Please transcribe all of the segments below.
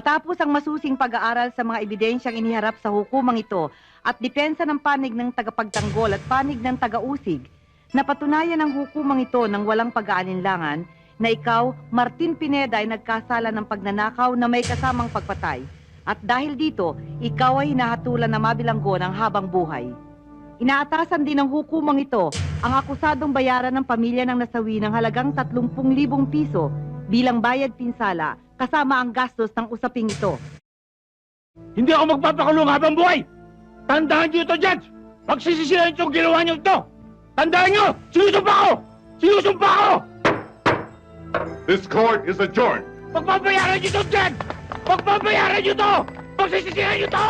Matapos ang masusing pag-aaral sa mga ebidensyang iniharap sa hukumang ito at depensa ng panig ng tagapagtanggol at panig ng taga-usig, napatunayan ng hukumang ito ng walang pag-aalinlangan na ikaw, Martin Pineda, ay nagkasala ng pagnanakaw na may kasamang pagpatay. At dahil dito, ikaw ay hinahatulan na mabilanggo ng habang buhay. Inaatasan din ng hukumang ito ang akusadong bayaran ng pamilya ng nasawi ng halagang 30,000 piso bilang bayad pinsala kasama ang gastos ng usaping ito. Hindi ako magpapakulong habang buhay! Tandaan niyo ito, Judge! Pagsisisihan itong ginawa niyo ito! Tandaan niyo! Sinusumpa ko! Sinusumpa ko! This court is adjourned. Pagbabayaran niyo ito, Judge! Pagbabayaran niyo ito! Pagsisisihan niyo ito!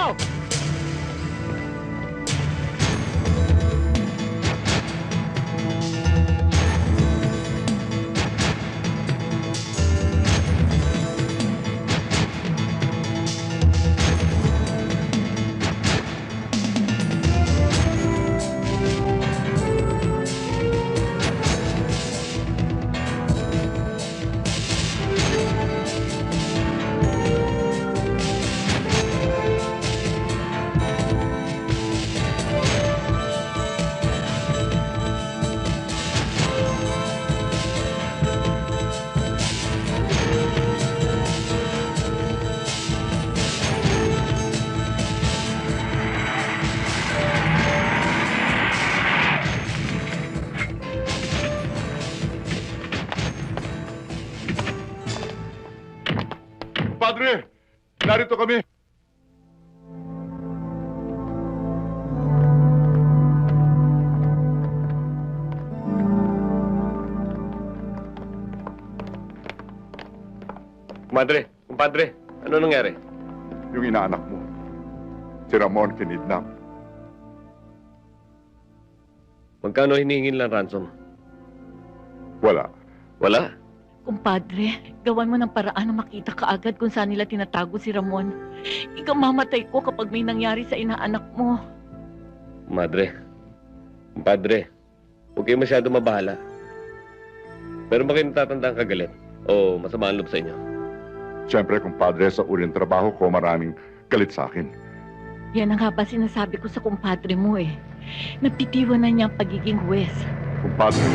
Padre, narito kami. Kumpadre, ano nangyari? Yung inaanak mo, si Ramon kinidnap. Magkano hinihingin lang ransom? Wala. Wala? Kumpadre, gawan mo ng paraan na makita kaagad kung saan nila tinatago si Ramon. Ikaw mamatay ko kapag may nangyari sa inaanak mo. Kumpadre, huwag kayo masyado mabahala. Pero ba kayo natatandaan kagalit? O masama ang loob sa inyo? Siyempre, kumpadre, sa uling trabaho ko, maraming galit sa akin. Yan ang nga ba sinasabi ko sa kumpadre mo eh. Napitiwan na niya ang pagiging huwes. Kumpadre,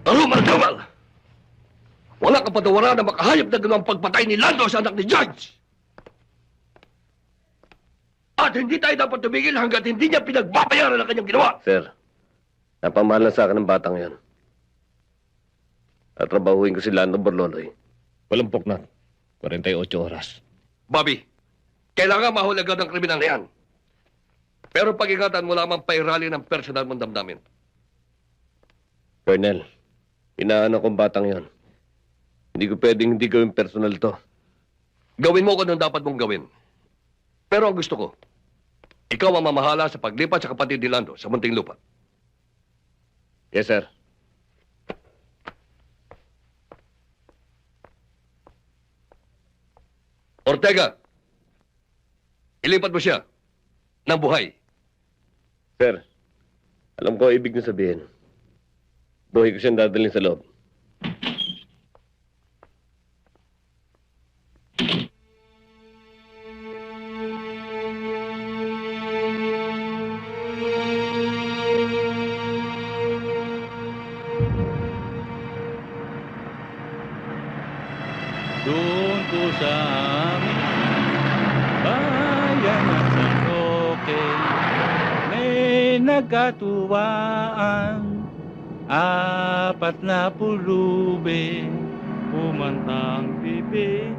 Arumal-gamal! Wala kang patawaran na makahayop na gano'ng pagpatay ni Lando sa anak ni George! At hindi tayo dapat tumigil hanggat hindi niya pinagbabayaran ang kanyang ginawa! Sir, napamahal na sa akin ng batang yan. At trabahuin ko si Lando Borloloy. Walang puknat. 48 oras. Bobby, kailangan mahulagan ng kriminal na yan. Pero pag-ingatan mo lamang pairali ng personal mong damdamin. Colonel, inaanak kong batang yon. Hindi ko pwedeng hindi gawin personal to. Gawin mo kung anong dapat mong gawin. Pero ang gusto ko, ikaw ang mamahala sa paglipat sa kapatid ni Lando sa munting lupa. Yes, sir. Ortega, Ilipat mo siya ng buhay. Sir, alam ko ibig niyo sabihin. Buhay ko siyang dadalhin sa loob. Doon ko sa aming bayan ng San Roque, may nagkatuwaan, 4 na pulube, kumantang bibig,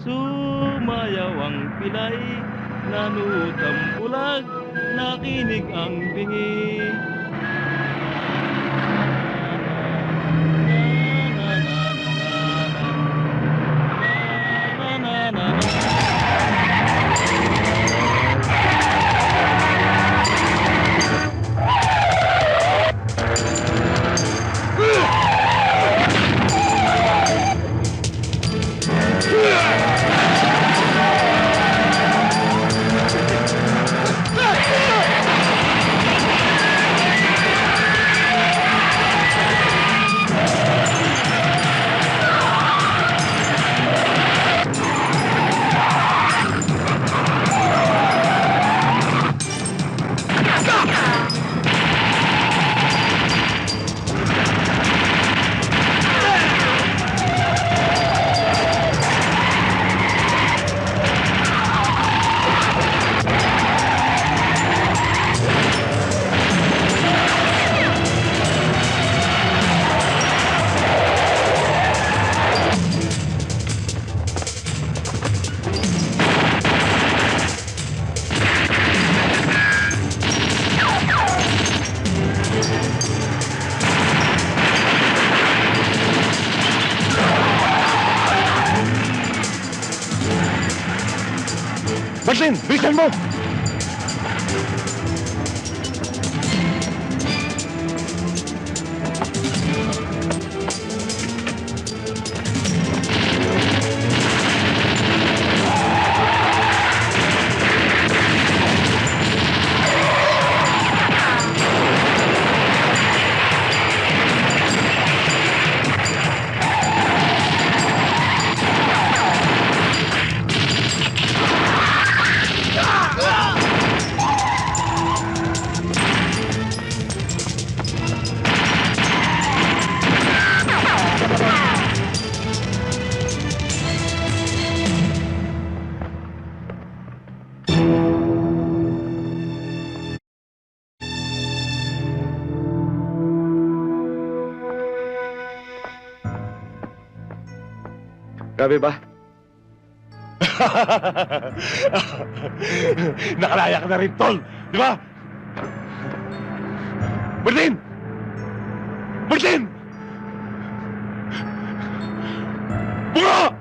sumayaw ang pilay, nanood ang bulag, nakinig ang bingi. Martin, bilisan mo! Grabe ba? Nakalaya ka na rin, Tol! Di ba? Martin! Martin! Bunga!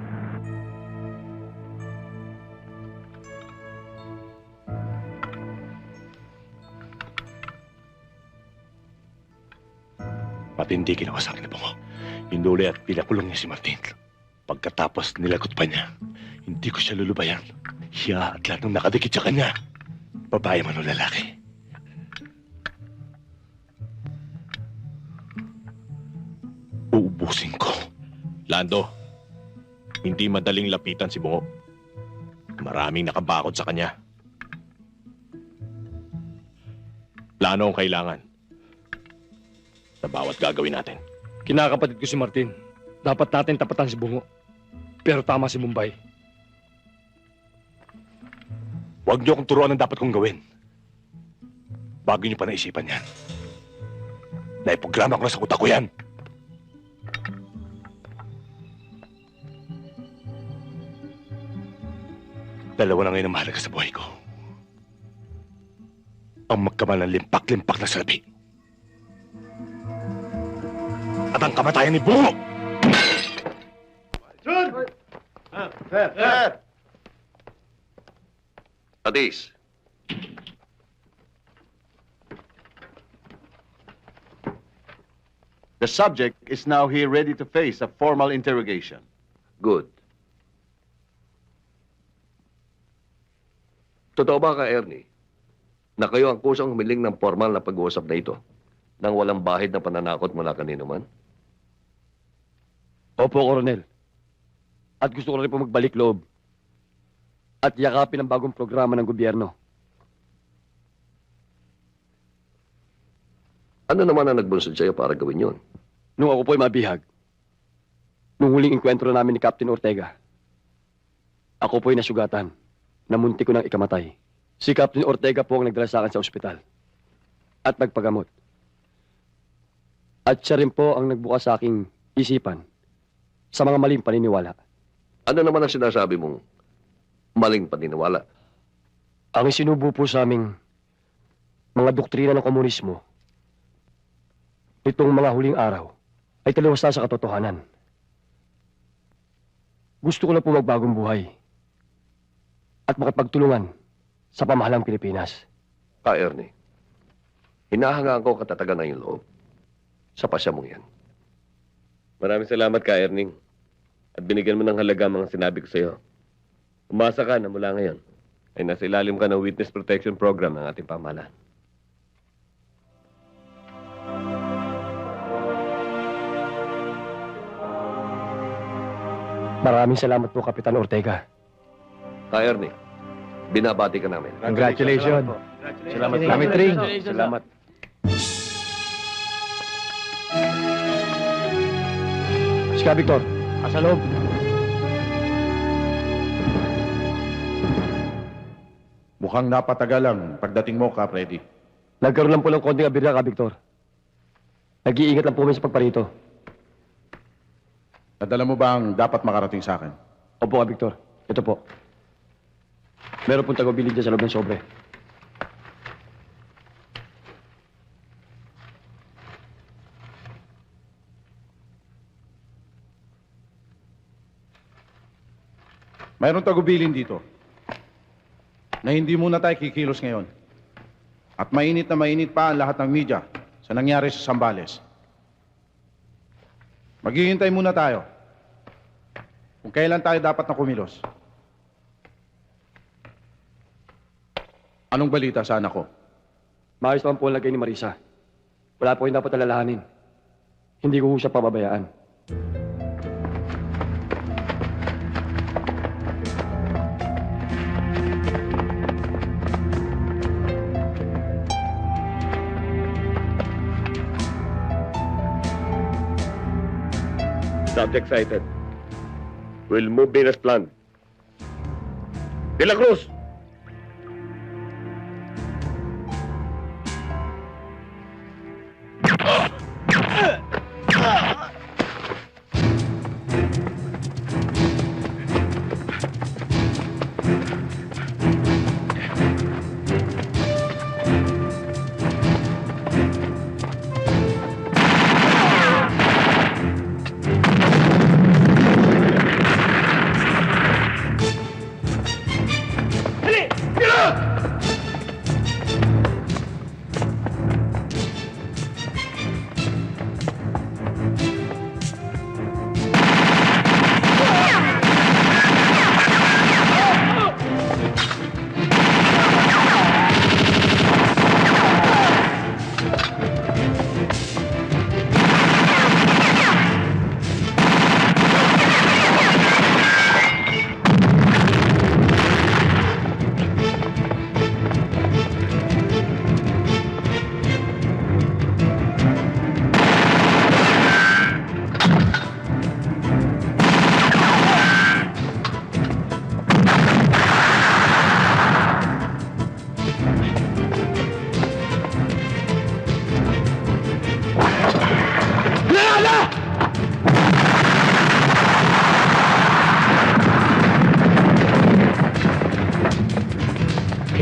Matindi ginawa sa akin na Bungo. Hinuli at pinakulong niya si Martin. Pagkatapos nilagot pa niya, hindi ko siya lulubayan. Siya at lahat ng nakadikit sa kanya. Babae man o lalaki. Uubusin ko. Lando, hindi madaling lapitan si Bungo. Maraming nakabakod sa kanya. Plano ang kailangan sa bawat gagawin natin. Kinakapatid ko si Martin. Dapat natin tapatan si Bungo. Pero tama si Mumbai. Huwag niyo akong turuan ang dapat kong gawin. Bago niyo pa naisipan yan. Naiprograma ko na sa utak ko yan. Dalawa na ngayon ang mahalaga sa buhay ko. Ang magkamal ng limpak-limpak na salapi. At ang kamatayan ni Bungo! Atis, The subject is now here ready to face a formal interrogation. good. Totoo ba ka, Ernie, na kayo ang kusang humiling ng formal na pag-uusap na ito nang walang bahid na pananakot mula kanino man? Opo, Coronel. At gusto ko rin po magbalik loob. At yakapin ang bagong programa ng gobyerno. Ano naman ang nagbunsod sa'yo para gawin yon? Nung ako po'y mabihag, nung huling enkwentro namin ni Captain Ortega, ako po'y nasugatan na munti ko nang ikamatay. Si Captain Ortega po ang nagdala sa akin sa ospital at nagpagamot. At siya rin po ang nagbukas sa aking isipan sa mga maling paniniwala. Ano naman ang sinasabi mong maling paniniwala? Ang isinubo po sa aming mga doktrina ng komunismo nitong mga huling araw ay taliwas na sa katotohanan. Gusto ko na po magbagong buhay at makipagtulungan sa pamahalang Pilipinas. Ka, Ernie, hinahangaan ko katatagan ng iyong loob sa pasya mong yan. Maraming salamat ka, Erning. At binigyan mo ng halaga ang mga sinabi ko sa iyo. Umasa ka na mula ngayon ay nasa ilalim ka ng Witness Protection Program ng ating pamahalaan. Maraming salamat po, Kapitan Ortega. Ka, Ernie, binabati ka namin. Congratulations. Salamat, Salamat rin. Salamat. Sika, Victor. Asa loob. Mukhang napatagal ang pagdating mo, Kap Freddy. Nagkaroon lang po ng konting abirya, Ka, Victor. Nag-iingat lang po kami sa pagparito. Nadala mo ba ang dapat makarating sa akin? Opo, Ka, Victor. Ito po. Meron pong tago-bilid dyan sa loob ng sobre. Mayroong tagubilin dito na hindi muna tayo kikilos ngayon. At mainit na mainit pa ang lahat ng media sa nangyari sa Zambales. Maghihintay muna tayo kung kailan tayo dapat na kumilos. Anong balita sa anak ko? Maayos naman po ang lagay ni Marisa. Wala po yung dapat alalahanin. Hindi ko siya pababayaan. Subject sighted. We'll move in as planned. De La Cruz!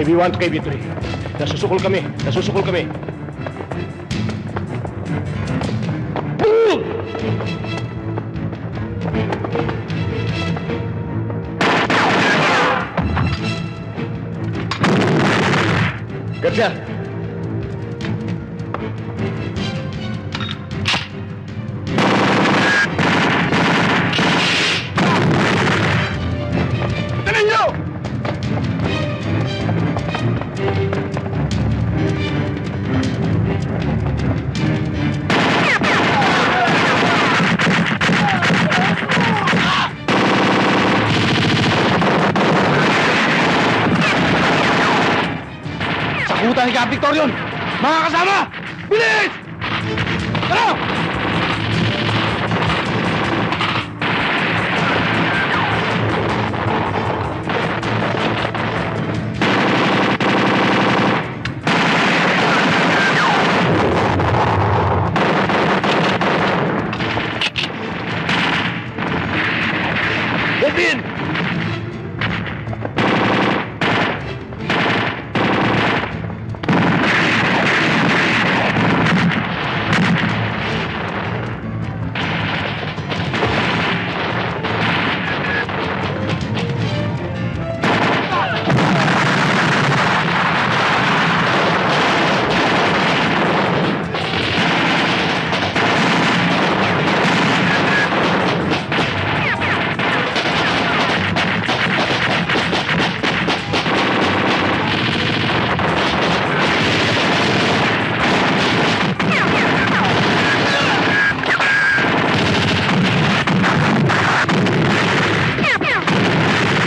KB1 to KB3. Nasusukol kami. Nasusukol kami. Garcia! Dali nyo! Sarga Victorion! Mga kasama! Bilis! Tara! Delvin!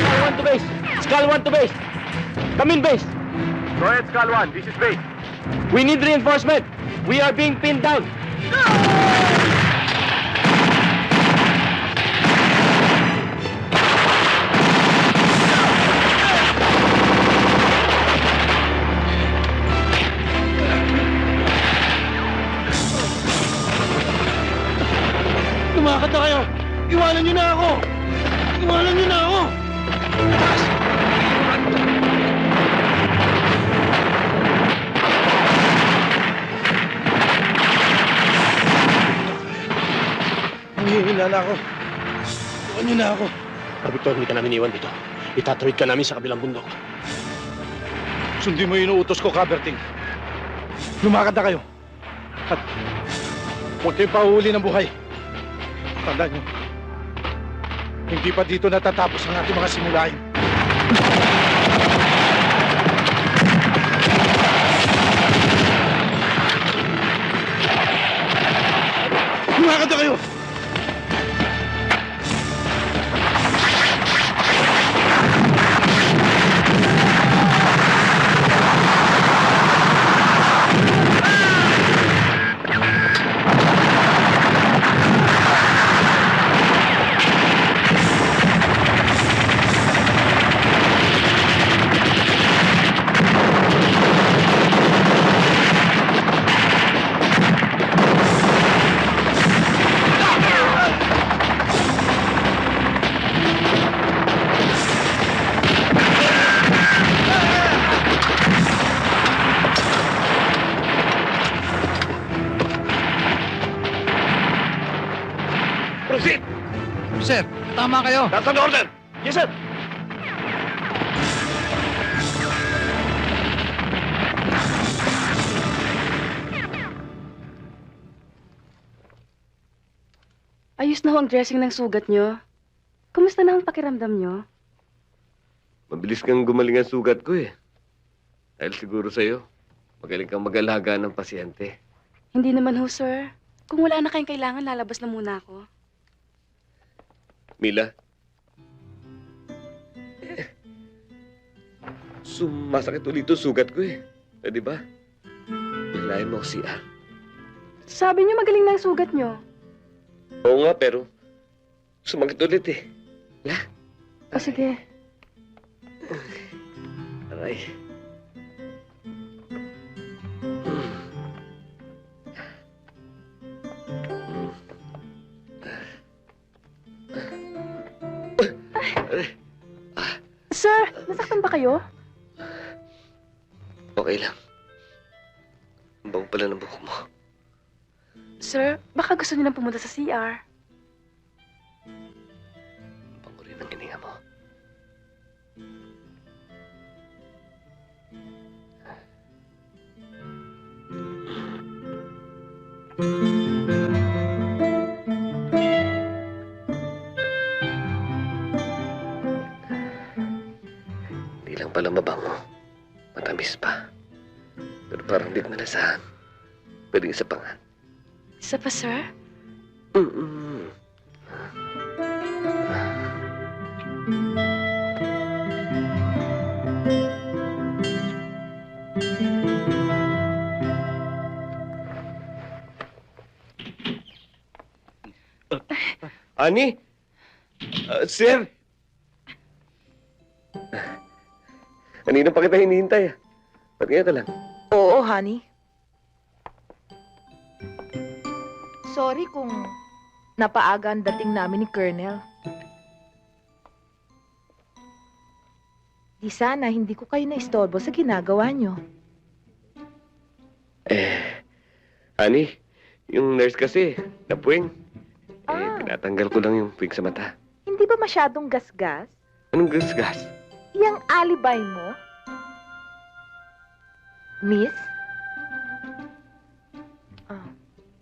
Skull 1 to base! Skull 1 to base! Come in, base! Go ahead, Skull 1. This is base. We need reinforcement! We are being pinned down! Lumakad na kayo! Iwanan niyo na ako! Iwanan niyo na ako! Nanghihina na ako. Iwan niyo na ako. Victor, hindi ka namin iwan dito. Itatawid ka namin sa kabilang bundok. Sundin mo yung inuutos ko, Caberting. Lumakad na kayo. At huwag kayong pahuhuli ng buhay. Tandaan niyo, hindi pa dito natatapos ang ating mga simulain. Lumakad na kayo! Proceed! Sir, tama kayo. That's an order! Yes, sir! Ayos na ho ang dressing ng sugat nyo. Kumusta na ang pakiramdam nyo? Mabilis kang gumaling ang sugat ko eh. Dahil siguro sa'yo, magaling kang mag-alaga ng pasyente. Hindi naman ho, sir. Kung wala na kayong kailangan, lalabas na muna ako. Mila? Sumasakit ulit ang sugat ko eh. Eh, di ba? Hilahin mo ako siya. Sabi nyo magaling na ang sugat nyo. Oo nga, pero sumakit ulit eh. La? O sige. Aray. Sir, nasaktan ba kayo? Okay lang. Ang bango pala ng buhok mo. Sir, baka gusto niyo lang pumunta sa CR. Ang bango rin ng hininga mo. Hindi lang pala mabango. Matamis pa. Pero parang di ko malasahan. Pwede isa pa nga. Isa pa, sir? Mm-mm. Ani? Sir? Kanina pa kita hinihintay. Ba't ngayon ka lang? Oo, honey. Sorry kung napaaga ang dating namin ni Colonel. Di sana hindi ko kayo naistorbo sa ginagawa nyo. Ani, yung nurse kasi, napuwing. Ah. Tinatanggal ko lang yung puwing sa mata. Hindi ba masyadong gasgas? Anong gas-gas? Yang alibay mo? Miss?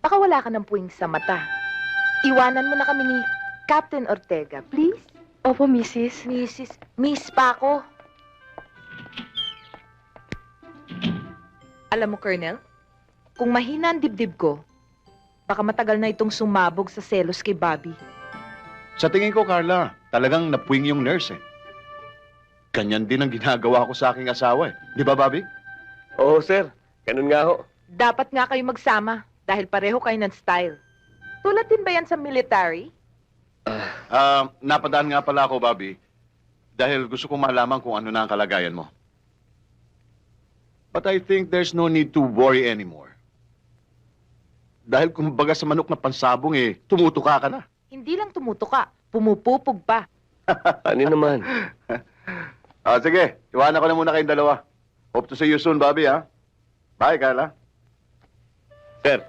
Baka wala ka ng puwing sa mata. Iwanan mo na kami ni Captain Ortega, please. Opo, Mrs. Miss pa ako. Alam mo, Colonel, kung mahina ang dibdib ko, baka matagal na itong sumabog sa selos kay Bobby. Sa tingin ko, Carla, talagang napuwing yung nurse eh. Ganyan din ang ginagawa ko sa aking asawa eh. Di ba, Bobby? Oo, sir. Ganun nga ho. Dapat nga kayo magsama dahil pareho kayo ng style. Tulad din ba yan sa military? Napadaan nga pala ako, Bobby. Dahil gusto kong malaman kung ano na ang kalagayan mo. But I think there's no need to worry anymore. Dahil kumbaga sa manok na pansabong eh, tumutuka ka na. Hindi lang tumutuka, pumupupog pa. Ani naman? Sige, iwanan ko na muna kayong dalawa. Hope to see you soon, Bobby, ha? Bye, Carla. Sir.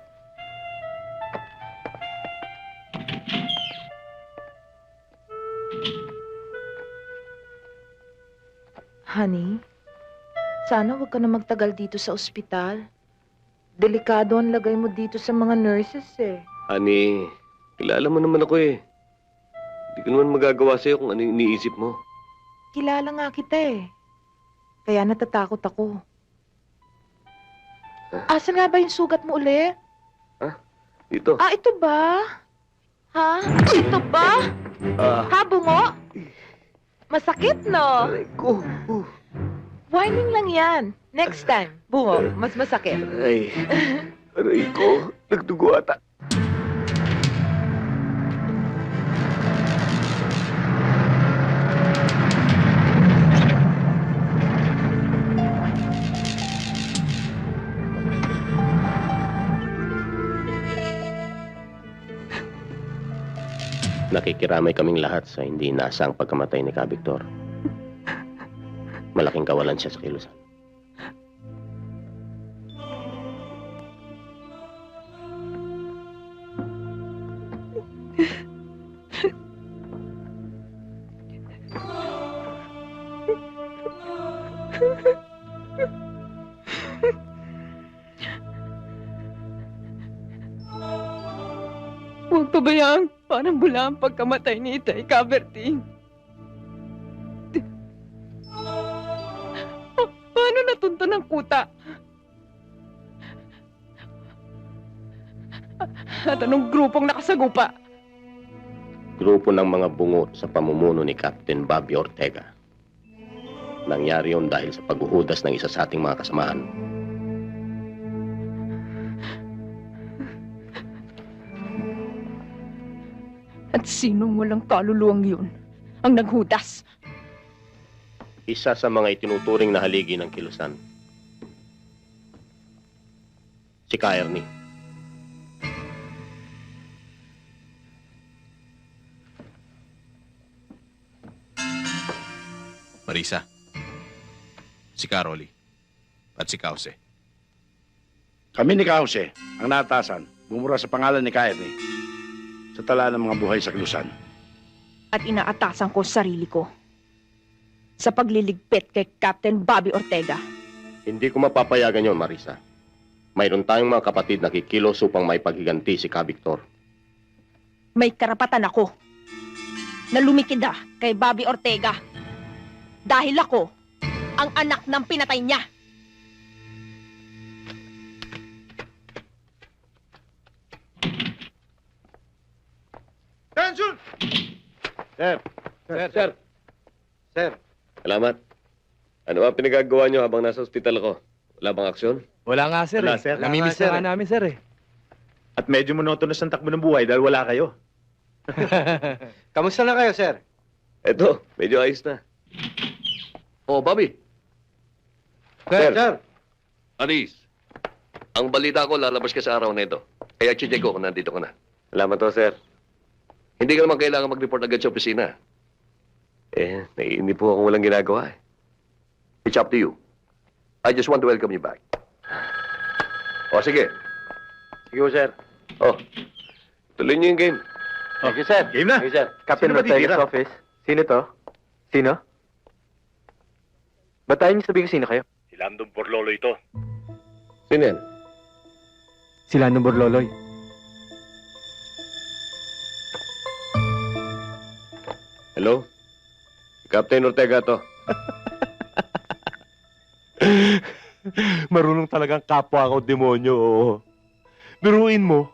Honey, sana huwag ka na magtagal dito sa ospital. Delikado ang lagay mo dito sa mga nurses eh. Ani, kilala mo naman ako eh. Hindi ko naman magagawa sa'yo kung ano yung iniisip mo. Kilala nga kita eh. Kaya natatakot ako. Asan nga ba yung sugat mo uli? Dito. Ito ba? Ha? Ito ba? Ha, bungo? Masakit, no? Aray ko. Whining lang yan. Next time, bungo, mas masakit. Aray ko. Nagdugo ata. Nakikiramay kaming lahat sa hindi inaasang pagkamatay ni Ka Victor. Malaking kawalan siya sa kilusan. Huwag pabayaan. Parang bula ang pagkamatay ni Itay, Caberting. Paano natunto ng kuta? At anong grupong nakasagupa? Grupo ng mga bungo sa pamumuno ni Captain Bobby Ortega. Nangyari yon dahil sa paghuhudas ng isa sa ating mga kasamahan. At sinong walang kaluluwang yun ang naghudas? Isa sa mga itinuturing na haligi ng kilusan. Si Ka Ernie. Marisa, si Caroli, at si Kause. Kami ni Kause, ang naatasan, bumura sa pangalan ni Kaerni sa tala ng mga buhay sa kilusan. At inaatasan ko sarili ko sa pagliligpit kay Captain Bobby Ortega. Hindi ko mapapayagan yon, Marisa. Mayroon tayong mga kapatid na kikilos upang may paghiganti si Ka Victor. May karapatan ako na lumikida kay Bobby Ortega dahil ako ang anak ng pinatay niya. Attention! Sir. Sir. Salamat. Ano ba pinagagawa nyo habang nasa ospital ako? Wala bang aksyon? Wala nga, sir. Wala, sir. Namimiss na nga namin, sir. At medyo monotonous ang takbo ng buhay dahil wala kayo. Kamusta na kayo, sir? Eto, medyo ayos na. Oh, Bobby. Sir, Sir. sir. Aris, ang balita ko lalabas ka sa araw na ito. Kaya check ko kung nandito ka na. Salamat to, sir. Hindi ka naman kailangan mag-report agad sa opisina. Naiinip po akong walang ginagawa eh. It's up to you. I just want to welcome you back. O, sige. Sige po, sir. Oh, tuloy niyo yung game. Thank you, sir. Game na. Hey, sir. Captain Ortega's office. Sino to? Sino? Ba't tayo niyo sabihin sino kayo? Si Landon Borlolo ito. Sino yan? Si Landon Borloloy. Hello? Captain Ortega to. Marunong talagang kapwa ako, demonyo. Oo. Biruin mo,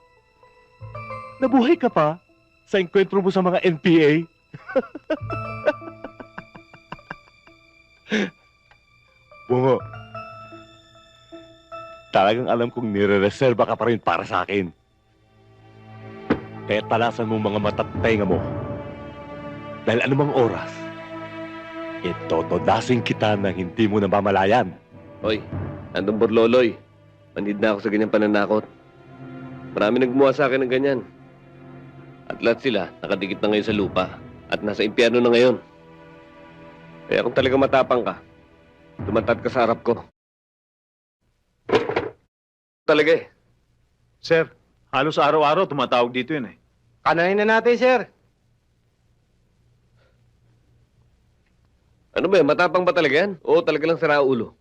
nabuhay ka pa sa enkwentro mo sa mga NPA. Bungo, talagang alam kong nire-reserva ka pa rin para sa akin. Kaya talasan mo mga mata at tenga mo. Dahil anumang oras, itotodasin kita na hindi mo namamalayan. Hoy, andong Borloloy. Manhid na ako sa ganyang pananakot. Marami nagmuha sa akin ng ganyan. At lahat sila nakadikit na ngayon sa lupa. At nasa impyerno na ngayon. Kaya kung talaga matapang ka, tumatad ka sa harap ko. Talaga eh. Sir, halos araw-araw tumatawag dito yun eh. Kanahin na natin, sir. Ano ba yan? Matapang ba talaga yan? Oo, talaga lang sira ulo.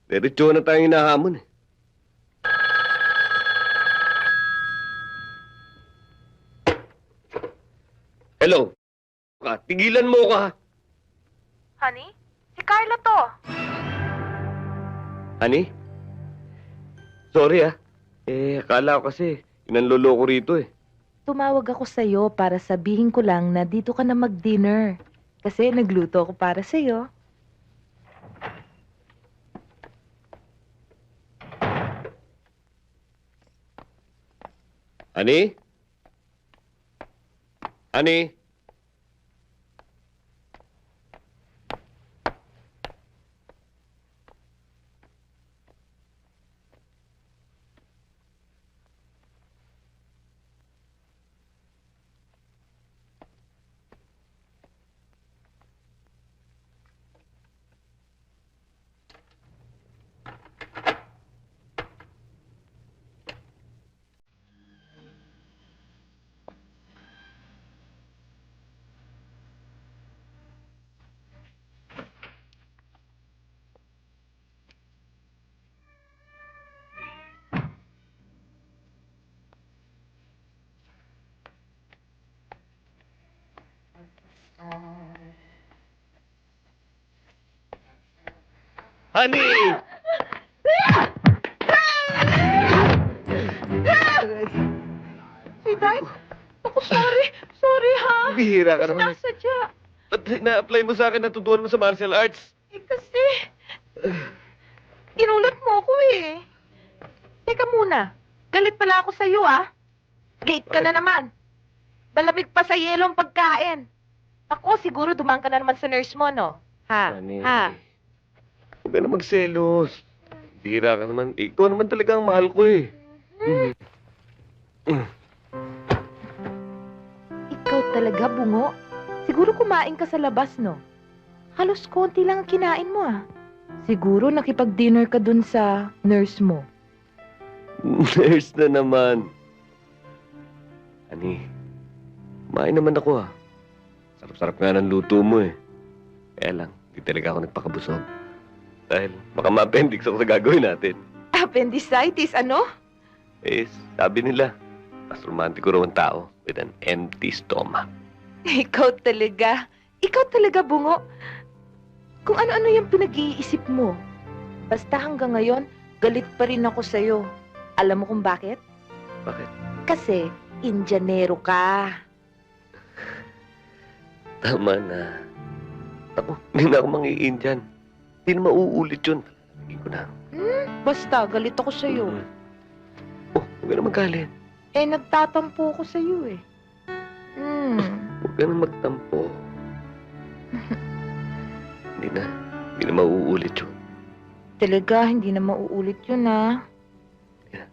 Diretso na tayong hinahamon eh. Hello? Tigilan mo ka. Honey? Si Carla to. Honey? Sorry ah. Akala ko kasi inanlolo ko rito eh. Tumawag ako sa'yo para sabihin ko lang na dito ka na mag-dinner. Kasi nagluto ako para sa'yo. Honey? Honey? Honey! Hey, Dad. Ako, sorry. Sorry, ha? Bihira ka naman. Sinasadya. Ba't na-apply mo sa akin na tutuan mo sa martial arts? Kasi, inulat mo ako eh. Teka muna. Galit pala ako sa'yo, ah. Late ka na naman. Malamig pa sa yelo ang pagkain. Ako, siguro dumaan ka na naman sa nurse mo, no? Ha? Honey. Ha? Huwag ka na magselos. Bihira ka naman. Ikaw naman talaga ang mahal ko eh. Ikaw talaga, Bungo. Siguro kumain ka sa labas, no? Halos konti lang ang kinain mo, ah. Siguro nakipag-dinner ka dun sa nurse mo. Nurse na naman. Honey, kumain naman ako ah. Sarap-sarap nga ng luto mo eh. Kaya lang, di talaga ako nagpakabusog. Dahil baka ma-appendix ako sa gagawin natin. Appendicitis, ano? Sabi nila, mas romantiko raw ang tao with an empty stomach. Ikaw talaga. Ikaw talaga, Bungo. Kung ano-ano yung pinag-iisip mo. Basta hanggang ngayon, galit pa rin ako sa'yo. Alam mo kung bakit? Bakit? Kasi, Indianero ka. Tama na. Ako, hindi na ako mangi-Indian. Hindi na mauulit yun. Sabihin ko na. Basta, galit ako sa'yo. Oh, huwag ka na magalit. Eh, nagtatampo ako sa'yo eh. Huwag ka nang magtampo. Hindi na mauulit yun. Talaga, hindi na mauulit yun, ah. Yeah.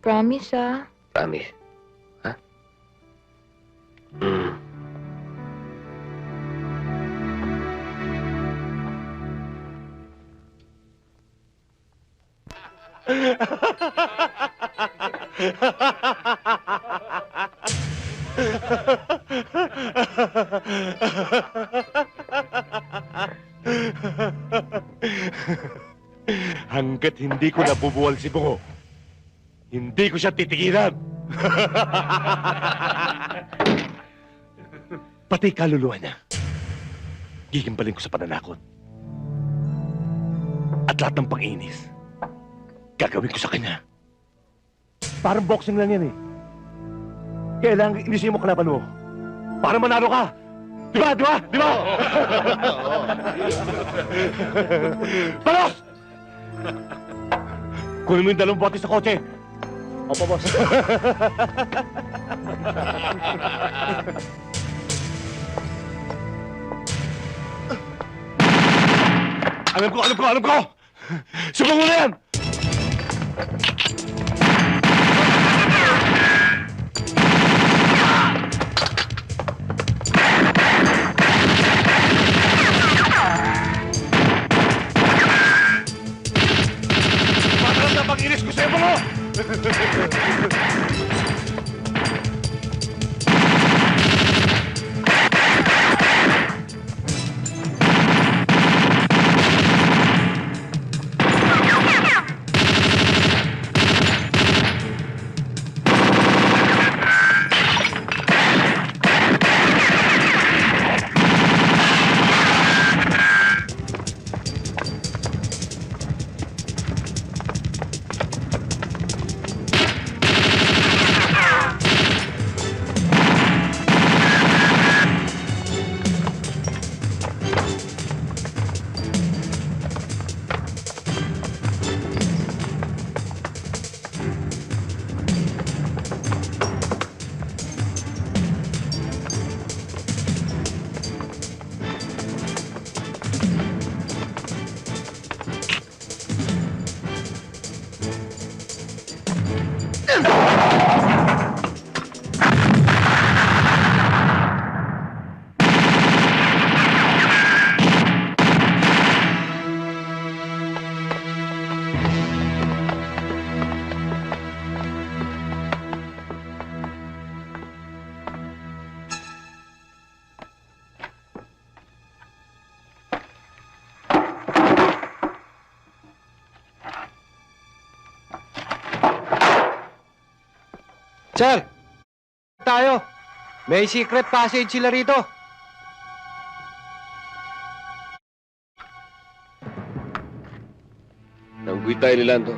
Promise, ah. Promise. Ha? Mm. Hanggat hindi ko nabubuwal si Bungo, hindi ko siya titigilan. Pati kaluluwa niya, gigimbalin ko sa pananakot. At lahat ng pang-inis, gagawin ko sa kanya. Parang boxing lang yan eh. Kailangan inisin mo kalaban mo para manalo ka. Di ba? Di ba? Di ba? Palos! Kunin mo yung 2 bote sa kotse. Opo, boss. Alam ko! Subong mo na yan! Matalas na pag-inis ko sa'yo, Bungo! Sir! Tayo! May secret passage sila rito. Nangguit tayo ni Lando.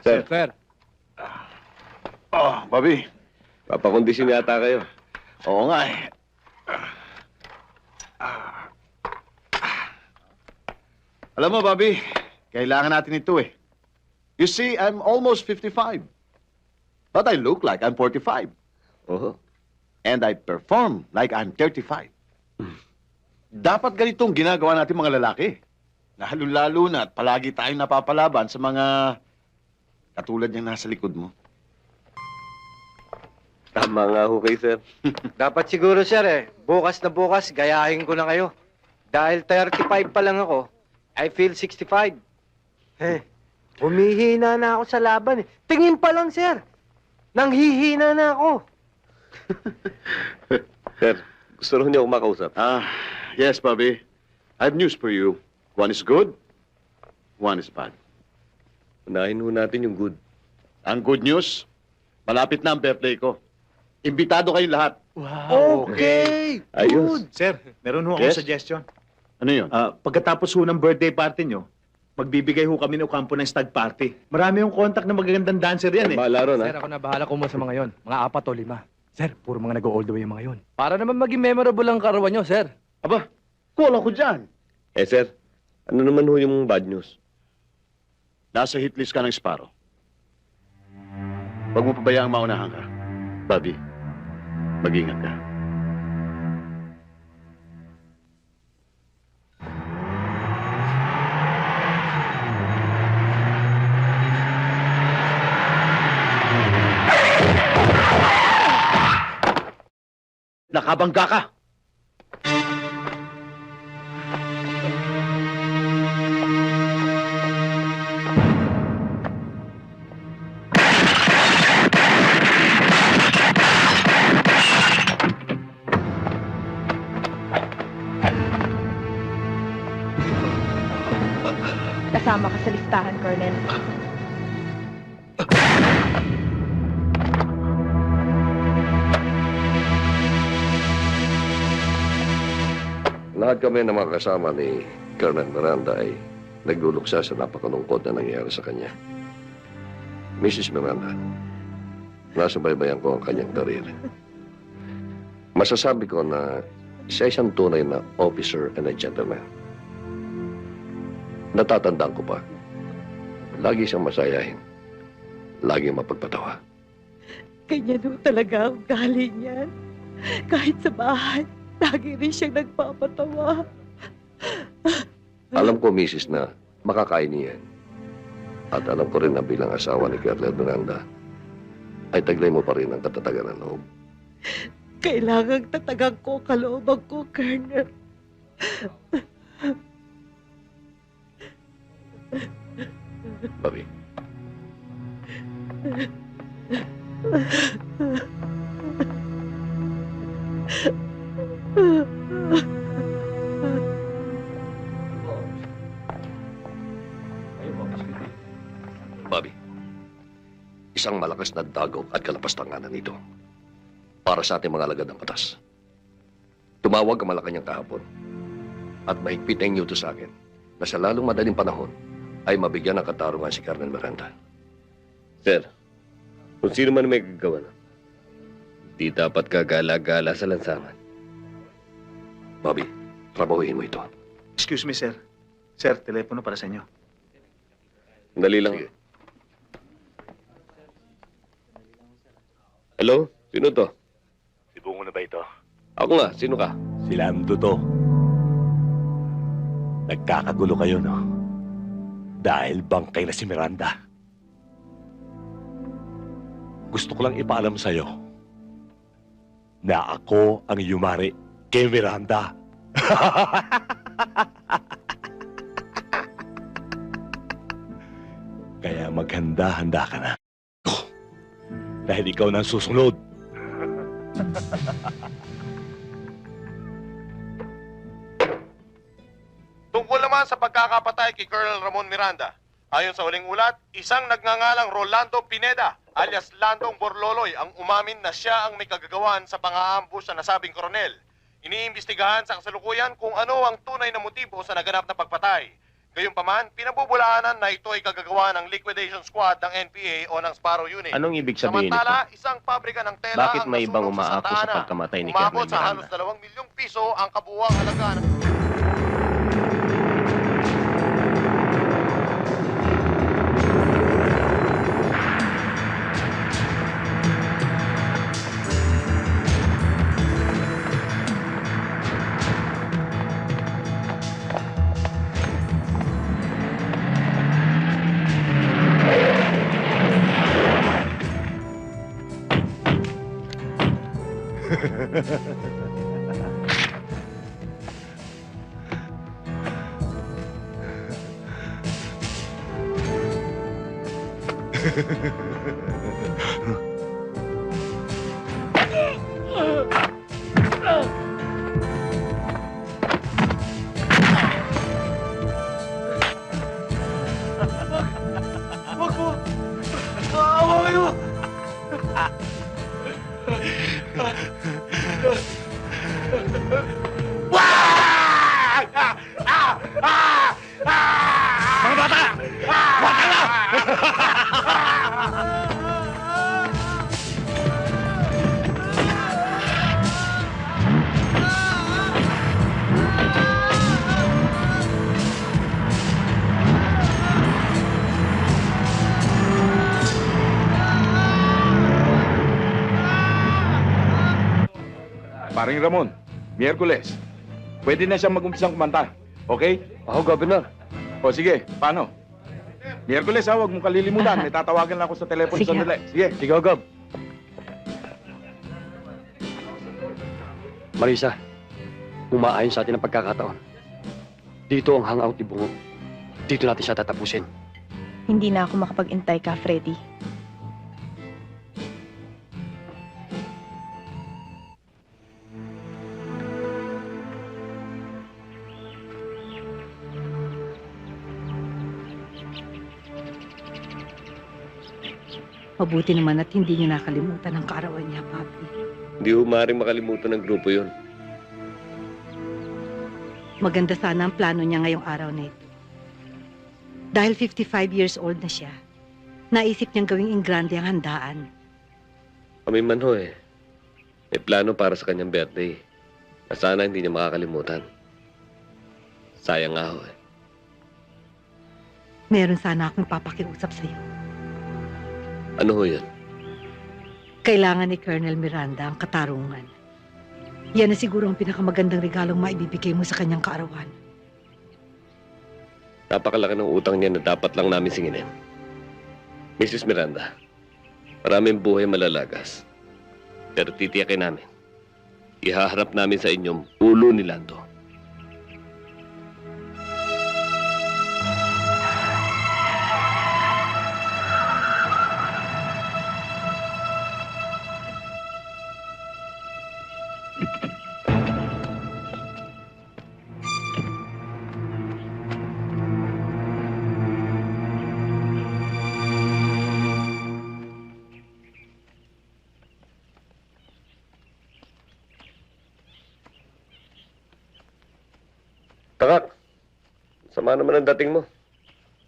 Sir, Oh, Bobby. papakondisyon yata kayo. Oo nga eh. Alam mo, Bobby, kailangan natin ito eh. You see, I'm almost 55. But I look like I'm 45. Oo. And I perform like I'm 35. Dapat ganitong ginagawa natin mga lalaki. Lalo-lalo na at palagi tayong napapalaban sa mga katulad niyang nasa likod mo. Tama nga ho kayo, sir. Dapat siguro, sir eh. Bukas na bukas, gayahin ko na kayo. Dahil 35 pa lang ako, I feel 65. Humihina na ako sa laban eh. Tingin pa lang, sir. Nanghihina na ako. Sir, gusto rin niyo akong makausap. Yes, Bobby. I have news for you. One is good, one is bad. Unahin ho natin yung good. Ang good news, malapit na ang birthday ko. Imbitado kayo lahat. Okay! Ayos. Sir, meron ho Yes? akong suggestion. Ano yun? Pagkatapos ho ng birthday party nyo, magbibigay ho kami ng Ocampo ng stag party. Marami yung contact na magagandang dancer yan eh. Bahala ron, ha? Sir, ako na bahala kumuha sa mga yon. Mga 4 o 5. Sir, puro mga nag-all the way yung mga yun. Para naman maging memorable ang karawan nyo, sir. Aba, Call ako dyan. Eh, sir, ano naman ho yung bad news? Nasa hit list ka ng Sparrow. Huwag mo pabayaang maunahan ka. Bobby, mag-ingat ka. Nakabangga ka! Kasama ka sa listahan, Colonel. Lahat kami ng mga kasama ni Colonel Miranda ay nagluluksa sa napakalungkot na nangyayari sa kanya. Mrs. Miranda, nasa baybayan ko ang kanyang karir. Masasabi ko na siya isang tunay na officer and a gentleman. Natatandaan ko pa, lagi siyang masayahin, lagi mapagpatawa. Ganyan ho talaga ang galing niyan. Kahit sa bahay, lagi rin siyang nagpapatawa. Alam ko, Mrs., na makakain niya. At alam ko rin na bilang asawa ni Colonel Miranda, ay taglay mo pa rin ang katatagan ng loob. Kailangang tatagan ko ang kalooban ko, Colonel. Bobby. Bobby, isang malakas na dagaw at kalapastanganan nito para sa ating mga alagad ng batas. Tumawag ang Malacanang kahapon at mahigpit na inyuto sa akin na sa lalong madaling panahon ay mabigyan ng katarungan si Colonel Miranda. Sir, kung sino man may gagawa na, di dapat gagala-gala sa lansangan. Bobby, trabahuhin mo ito. Excuse me, sir. Sir, telepono para sa inyo. Dali lang. Sige. Hello? Sino to? Si Bungo na ba ito? Ako nga. Sino ka? Si Lando to. Nagkakagulo kayo, no? Dahil bangkay na si Miranda. Gusto ko lang ipaalam sa'yo na ako ang yumari kay Miranda. Kaya maghanda-handa ka na. Dahil ikaw na ang susunod. Tungkol naman sa pagkakapatay kay Colonel Ramon Miranda, ayon sa huling ulat, isang nagngangalang Rolando Pineda alias Landong Borloloy ang umamin na siya ang may kagagawan sa pang-aambush sa nasabing koronel. Iniimbestigahan sa kasalukuyan kung ano ang tunay na motibo sa naganap na pagpatay. Gayunpaman, pinabubulaanan na ito ay kagagawa ng liquidation squad ng NPA o ng Sparrow Unit. Anong ibig sabihin Samantala, nito? isang pabrika ng tela Bakit ang may ibang nasunog sa umaako sa Santa Ana. pagkamatay ni Umabot Colonel sa halos Miranda? 2 milyong piso ang kabuuang halaga ng... Mga bata! Bata na! Ramon, Miyerkules. Pwede na siyang mag-umpisang kumanta. Okay? Ako, Governor. O sige, paano? Miyerkules ha, huwag mong kalilimutan. May tatawagan lang ako sa telepono Sige. sandali. Sige. Sige, Gov. Marisa, umaayon sa atin ang pagkakataon. Dito ang hangout ni Bungo. Dito natin siya tatapusin. Hindi na ako makapag-intay ka, Freddy. Mabuti naman at hindi niyo nakalimutan ang kaarawan niya, Papi. Hindi ho maaaring makalimutan ng grupo yon. Maganda sana ang plano niya ngayong araw na ito. Dahil 55 years old na siya, naisip niyang gawing ingrande ang handaan. Kami man ho eh. May plano para sa kanyang birthday. Na sana hindi niya makakalimutan. Sayang nga ho eh. Meron sana akong papakiusap sa iyo. Ano ho yun? Kailangan ni Colonel Miranda ang katarungan. Yan na siguro ang pinakamagandang regalong maibibigay mo sa kanyang kaarawan. Napakalaki ng utang niya na dapat lang namin singinin. Mrs. Miranda, maraming buhay malalagas. Pero titiyakin namin. Ihaharap namin sa inyong ulo ni Lando. Kakak, sama naman ang dating mo.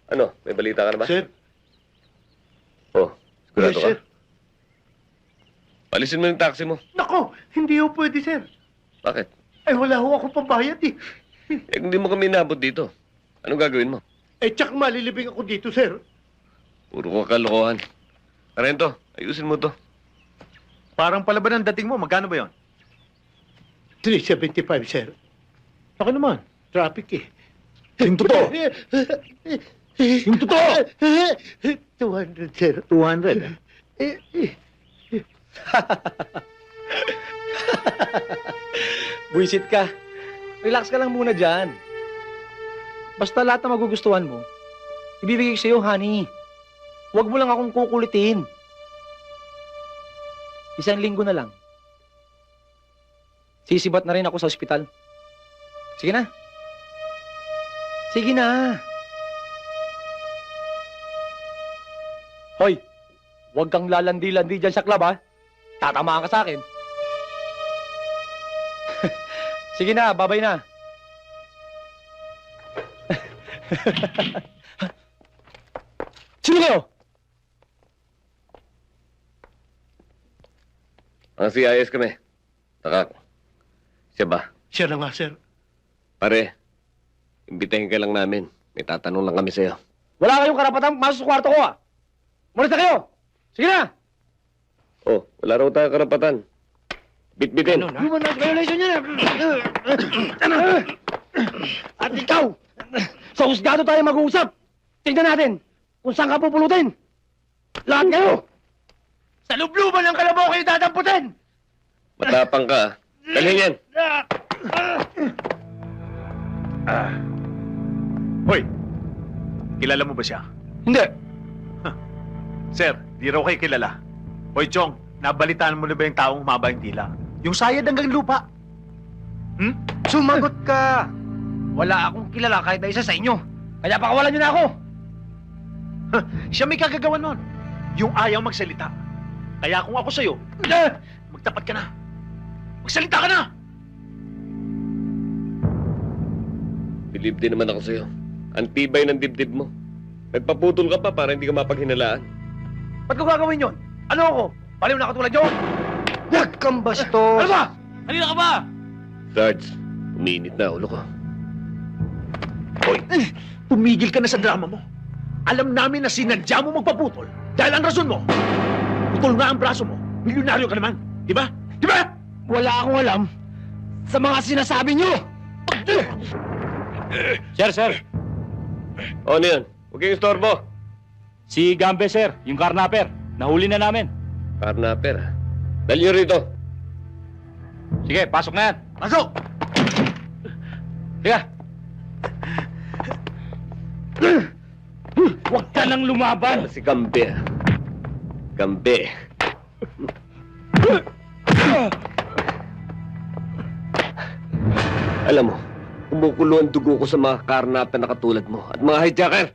Ano, may balita ka na ba? Sir, Oh, sigurado yes, ka? sir. Palisin mo yung taxi mo. Nako, hindi ho pwede, sir. Bakit? Ay, wala ho akong pambayad eh. Eh, kung di mo kami inabot dito, anong gagawin mo? Eh, tsak malilibing ako dito, sir. Puro ka kalokohan. Tarento, ayusin mo to. Parang palaban ng dating mo. Magkano ba yon? 375, sir. Ako naman. Traffic eh. Yung totoo. Yung totoo. 200, sir. 200. Buisit ka. Relax ka lang muna dyan. Basta lahat na magugustuhan mo, ibibigay ko sa'yo, honey. Huwag mo lang akong kukulitin. 1 linggo na lang. Sisibat na rin ako sa ospital. Sige na. Sige na. Hoy, huwag kang lalandi-landi dyan sa club, ha? Tatamaan ka sa akin. Sige na, babay na. Sino kayo? Ang CIS kami. Takak. Siya ba? Siya na nga, sir. Pare, imbitahin ka lang namin. May tatanong lang kami sa'yo. Wala kayong karapatang pumasok sa kwarto ko, ha? Mulis na kayo! Sige na! Oh, wala raw tayo karapatan. Bit-bitin. Human rights violation yan! At ikaw! Sa husgado tayo mag-uusap! Tignan natin kung saan ka pupulutin! Lahat kayo! Sa lubluban ng kalabaw kayo dadamputin! Matapang ka. Dalhin yan. Hoy, kilala mo ba siya? Hindi! Sir, di raw kayo kilala. Hoy, Chong, nabalitaan mo na ba yung taong humaba yung dila? Yung sayad hanggang lupa. Sumagot ka! Wala akong kilala kahit na isa sa inyo. Kaya pakawalan niyo na ako! Siya may kagagawa nun. Yung ayaw magsalita. Kaya kung ako sa'yo, magtapat ka na. Magsalita ka na! Bilib din naman ako sa'yo. Ang tibay ng dibdib mo. Nagpaputol ka pa para hindi ka mapaghinalaan. Ba't ko gagawin yun? Ano ako? Paliw na katulad yun? Huwag kang bastos! Ano ba? Halina ka ba? Sarge, umiinit na ulo ko. Hoy, tumigil ka na sa drama mo. Alam namin na sinadya mo magpaputol dahil ang rason mo, putol nga ang braso mo. Milyonaryo ka naman, di ba? Di ba? Wala akong alam. sa mga sinasabi nyo! Sir. O, ano yan? Huwag kayong istorbo. Si Gambe, sir. Yung carnapper. Nahuli na namin. Carnapper. Dali nyo rito. Sige, pasok na yan. Pasok! Sige. Huwag ka nang lumaban. Si Gambe. Gambe. Alam mo, kumukulo ang dugo ko sa mga karnapper na katulad mo at mga hijacker.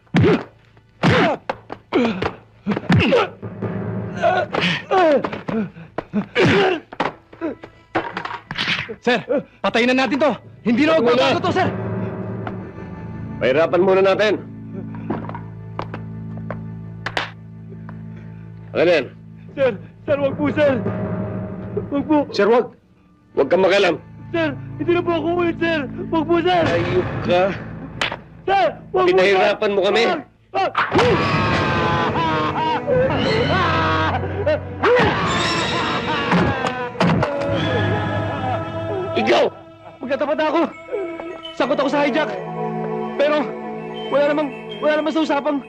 Sir, patayin na natin to! Hindi na magbabago to, sir! Pahirapan muna natin. Ano yan? Sir, wag po, sir! Wag po! Sir, wag. Huwag kang makalam. Sir, hindi na po ako ulit, sir! Wag po, sir! Ayok ka. Sir, wag Pinahirapan mo kami. Ikaw! Magtatapat na ako! Sakot ako sa hijack! Pero, wala namang sa usapang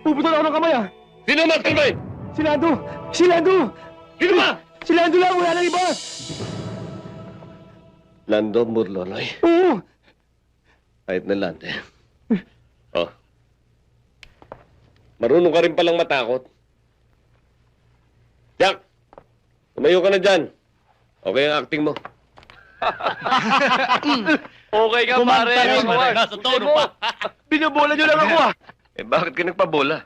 puputol ako ng kamay, ah! Sino mas kalmay? Si Lando! Si Lando! Sino ba? Si Lando lang! Wala nang iba! Lando Burloloy. Oo! Kahit na Lando. Oh. Marunong ka rin palang matakot. Jack! Tumayo ka na dyan. Okay ang acting mo. Okay ka, pare. Nasa tono pa. Binabola niyo lang ako, ah! Eh, bakit ka nagpabola?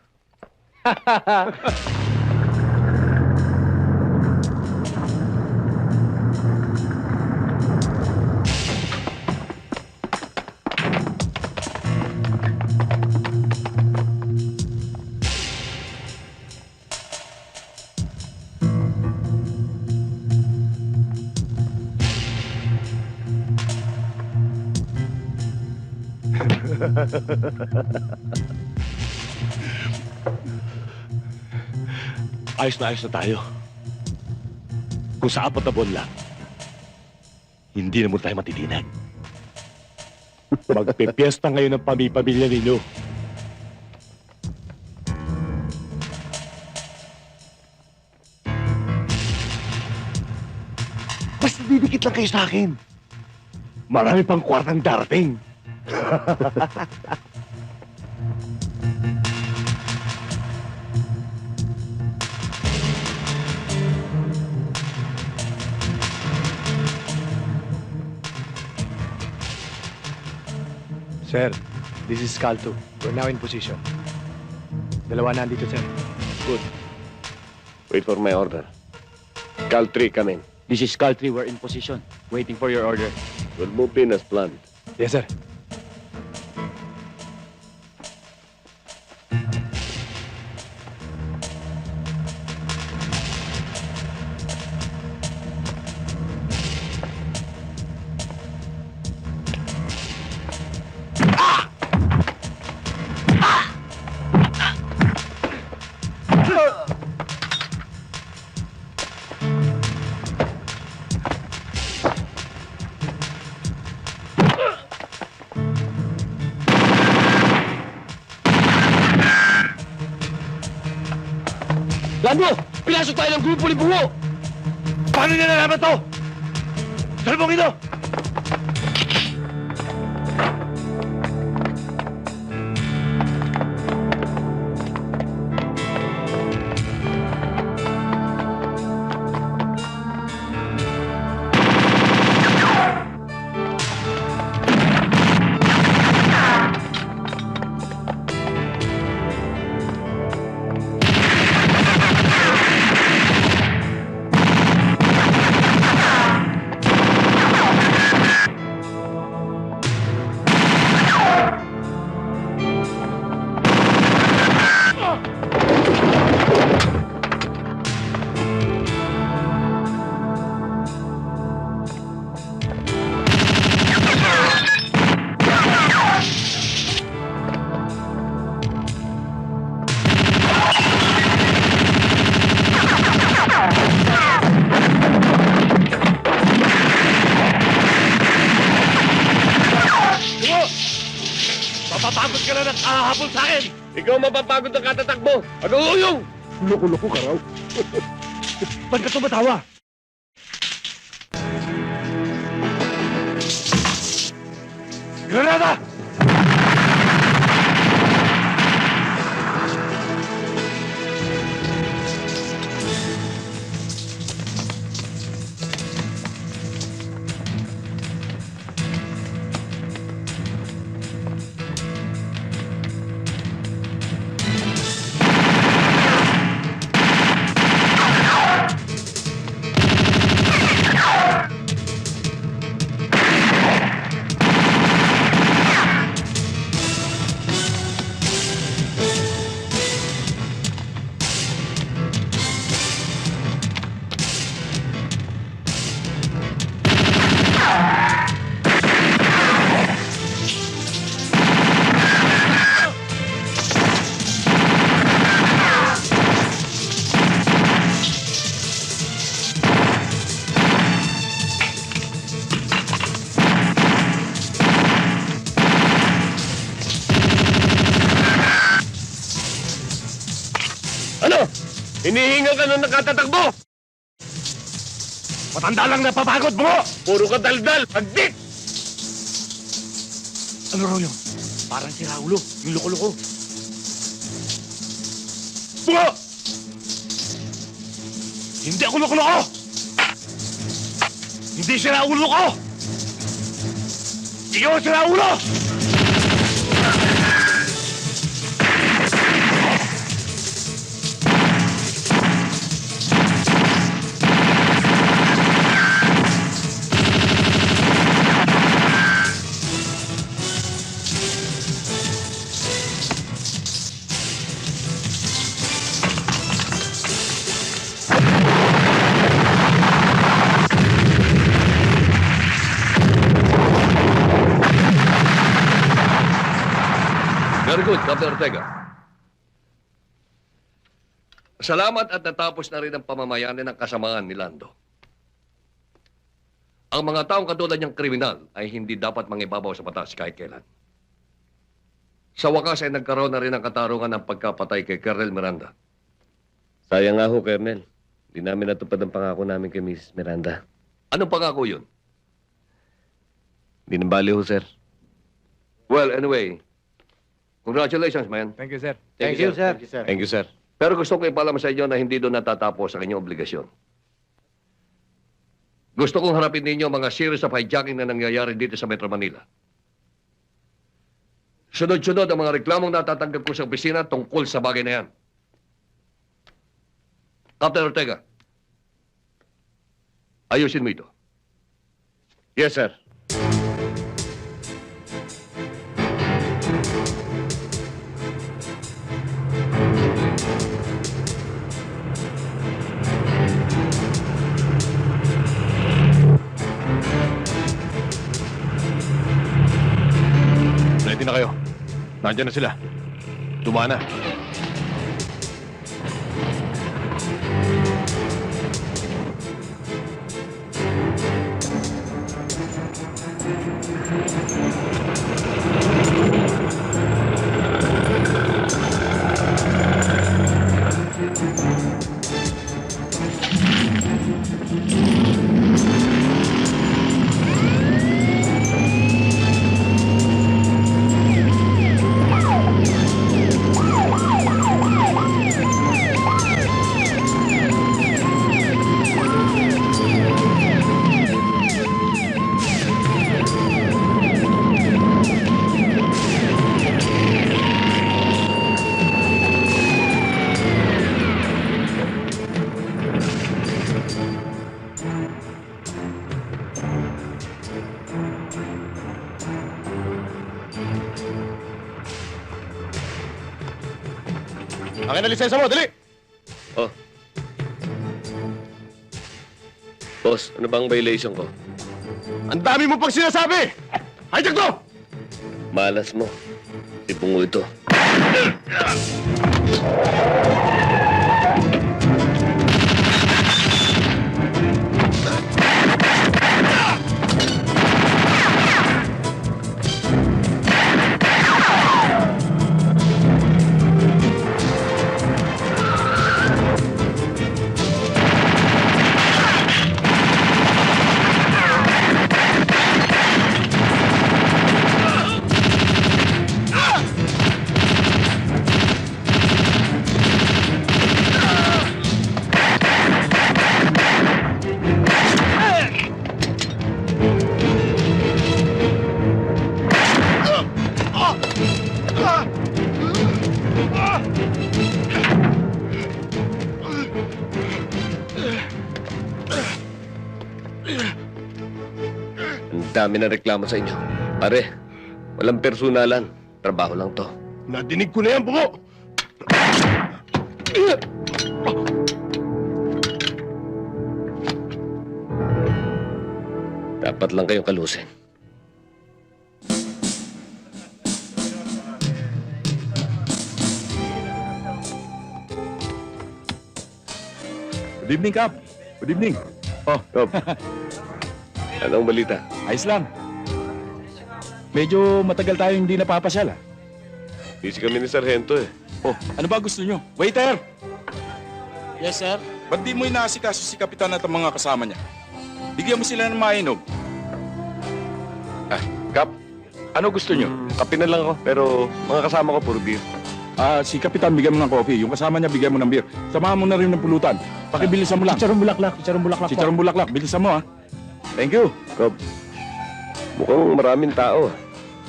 Ayos na tayo. Kung sa 4 na buwan lang, hindi na mo tayo matitinag. Magpipiesta ngayon ng pamilya ninyo. Basta didikit lang kayo sa akin. Marami pang kwartang darating. Sir, this is Cal 2. We're now in position. Dalawa na andito, sir. Good. Wait for my order. Cal 3, come in. This is Cal 3. We're in position. Waiting for your order. We'll move in as planned. Yes, sir. Lando! Pinasok tayo ng grupo ni Bungo! Paano niya nalaman to? Salbong ito! Napapagod ka na ng kahabol sa akin! Ikaw mapapagod ng katatakbo! Mag-uuyong! Loko-loko ka raw. Ba't ka tumatawa? Granada! Ano? Hinihingal ka nung nakatatakbo! Matanda lang napapagod mo! Puro ka daldal! Pagdik! Ano raw yun? Parang si Raulo, yung loko-loko. Bungo! Hindi ako loko-loko! Hindi si Raulo ko! Ikaw si Raulo! Very good, Captain Ortega. Salamat at natapos na rin ang pamamayani ng kasamaan ni Lando. Ang mga taong katulad niyang kriminal ay hindi dapat mangibabaw sa batas kahit kailan. Sa wakas ay nagkaroon na rin ang katarungan ng pagkapatay kay Colonel Miranda. Sayang nga ho, Colonel. Hindi namin natupad ang pangako namin kay Mrs. Miranda. Anong pangako yun? Hindi nang bali ho, sir. Well, anyway, congratulations, man. Thank you, sir. Thank you, sir. Thank you, sir. Pero gusto ko ipaalam sa inyo na hindi doon natatapos ang inyong obligasyon. Gusto kong harapin ninyo mga series of hijacking na nangyayari dito sa Metro Manila. Sunod-sunod ang mga reklamong natatanggap ko sa opisina tungkol sa bagay na yan. Captain Ortega, ayusin mo ito. Yes, sir. Ready na kayo. Nandiyan na sila. Dumaan na. Akin na lisensya mo, dali! Oh. Boss, ano bang violation ko? Ang dami mo pang sinasabi! Hijack to! Malas mo. Si Bungo ito. namin ang reklamo sa inyo. Pare, walang personalan. Trabaho lang to. Nadinig ko na yan, bungo! Dapat lang kayong kalusin. Good evening, Kap. Good evening. Oh, Rob. Anong balita? ayos lang. Medyo matagal tayo hindi napapasyal, ah. Busy kami ni Sargento eh. Oh, ano ba gusto nyo? Waiter! Yes, sir. Ba't di mo inaasikaso si Kapitan at ang mga kasama niya? Bigyan mo sila ng mainom. Kap, ano gusto nyo? Kape na lang ako, pero mga kasama ko puro beer. Si Kapitan, bigyan mo ng coffee. Yung kasama niya, bigyan mo ng beer. Samahan mo na rin ng pulutan. Pakibilisan mo lang. Chicharong bulaklak, chicharong bulaklak. Chicharong bulaklak. Bilisan mo, ha? Thank you. Rob, mukhang maraming tao.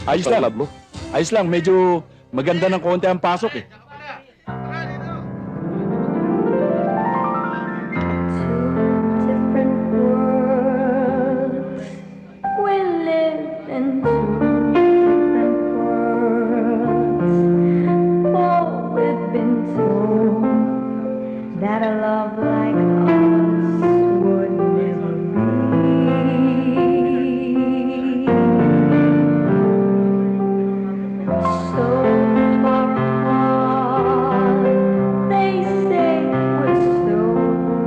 Ayos Sa lang. club mo. Ayos lang. Medyo maganda ng konti ang pasok, eh. That a love like ours would never be. So far apart, they say we're so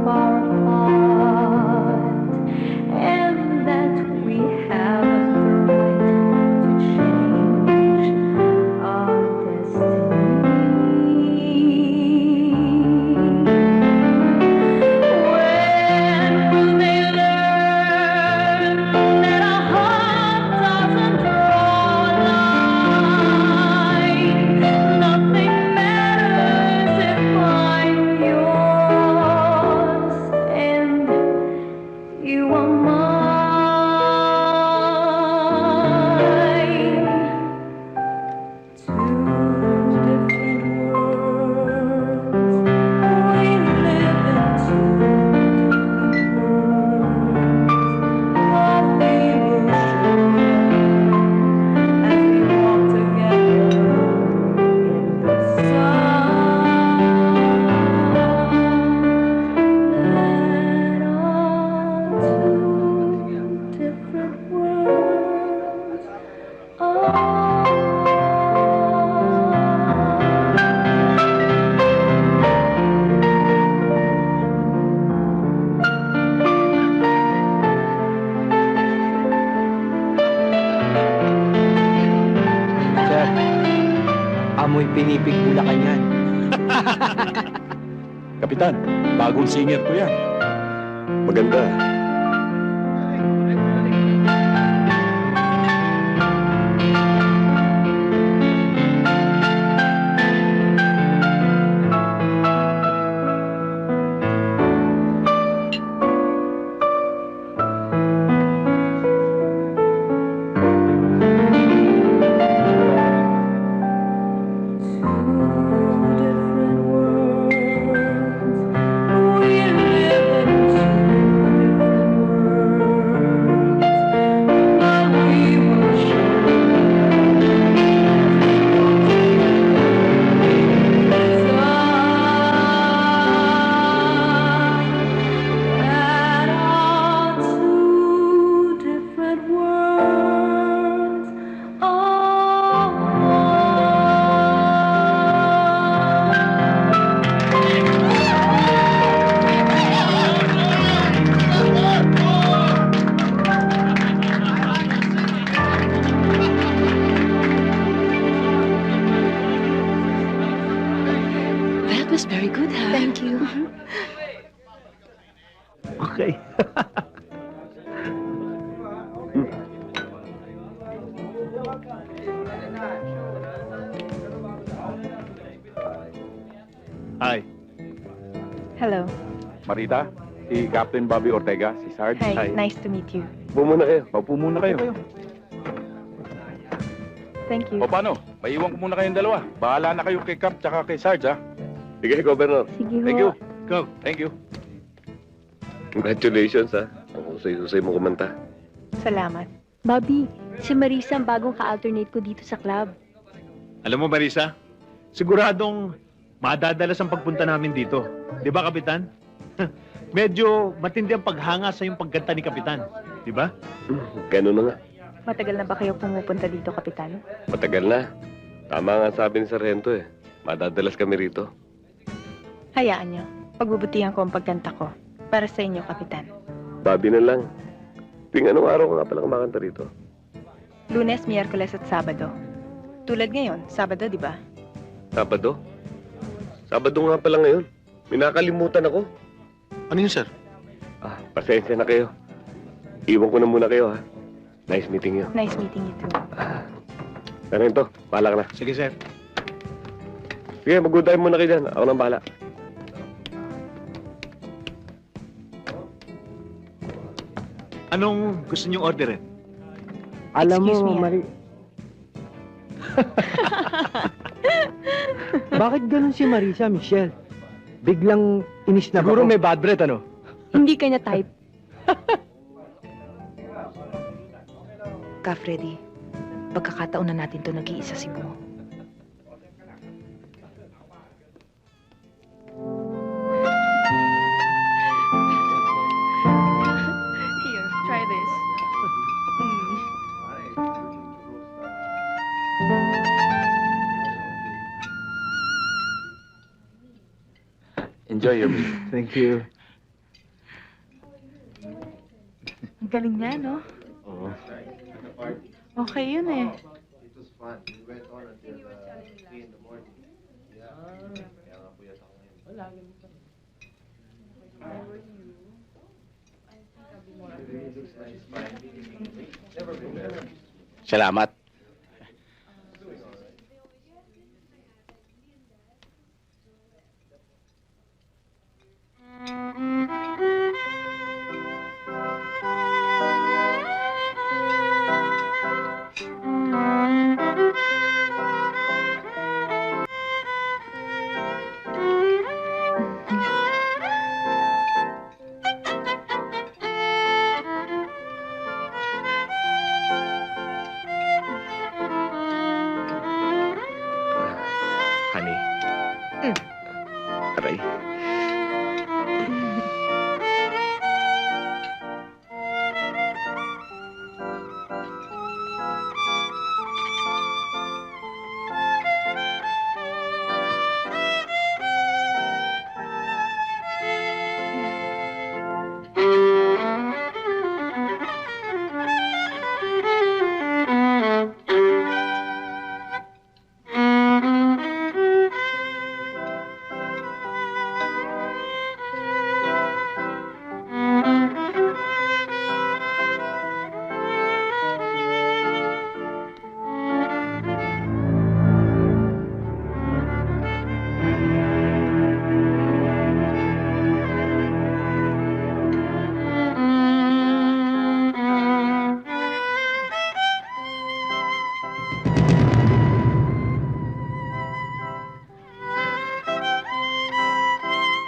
far apart, and that we have the right to change our destiny. You are mine. Two different worlds. We live in two different worlds. But we will show as we walk together in the sun that our two different worlds are. Sir, amoy pinipig bulakan yan. Kapitan, bagong singer ko yan. Maganda. That was very good, ha? Thank you. Okay. Hi. Hello. Marita, si Captain Bobby Ortega, si Sarge. Hi. Nice to meet you. Upo muna kayo. Paupo muna kayo. Thank you. O paano? Maiwan ko muna kayong dalawa. Bahala na kayo kay Cap tsaka kay Sarge, ha? Sige, Governor. Sige Thank ho. you. Go. Thank you. Congratulations, ha. Ang husay-husay mo kumanta. Salamat. Bobby, si Marisa ang bagong ka-alternate ko dito sa club. Alam mo, Marisa, siguradong madadalas ang pagpunta namin dito. Di ba, Kapitan? Medyo matindi ang paghanga sa yung pagkanta ni Kapitan. Di ba? Ganun na nga. Matagal na ba kayo pumupunta dito, Kapitan? Matagal na. Tama nga sabi ni Sargento eh. Madadalas kami rito. Hayaan nyo. Pagbubutihan ko ang pagkanta ko. Para sa inyo, Kapitan. Babi na lang. Ting anong araw ko nga palang kumakanta rito? Lunes, Miyerkules at Sabado. Tulad ngayon, Sabado, di ba? Sabado? Sabado nga pala ngayon. May nakalimutan ako. Ano yun, sir? Pasensya na kayo. Iwan ko na muna kayo ha. Nice meeting you. Nice meeting you too. Sargento, bahala ka na. Sige, sir. Sige, mag-good time muna kayo dyan. Ako nang bahala. Anong gusto niyong orderin? Alam Excuse mo, me, Mari... Bakit ganun si Marisa, Michelle? Biglang inis na Siguro ba? may bad breath, ano? Hindi kanya type. Ka, Freddy. Pagkakataon na natin to nag-iisa si Bungo. Here, try this. Enjoy your meal. Thank you. Ang galing niya, no? Oo. Okay yun eh. Salamat. Honey. Aray.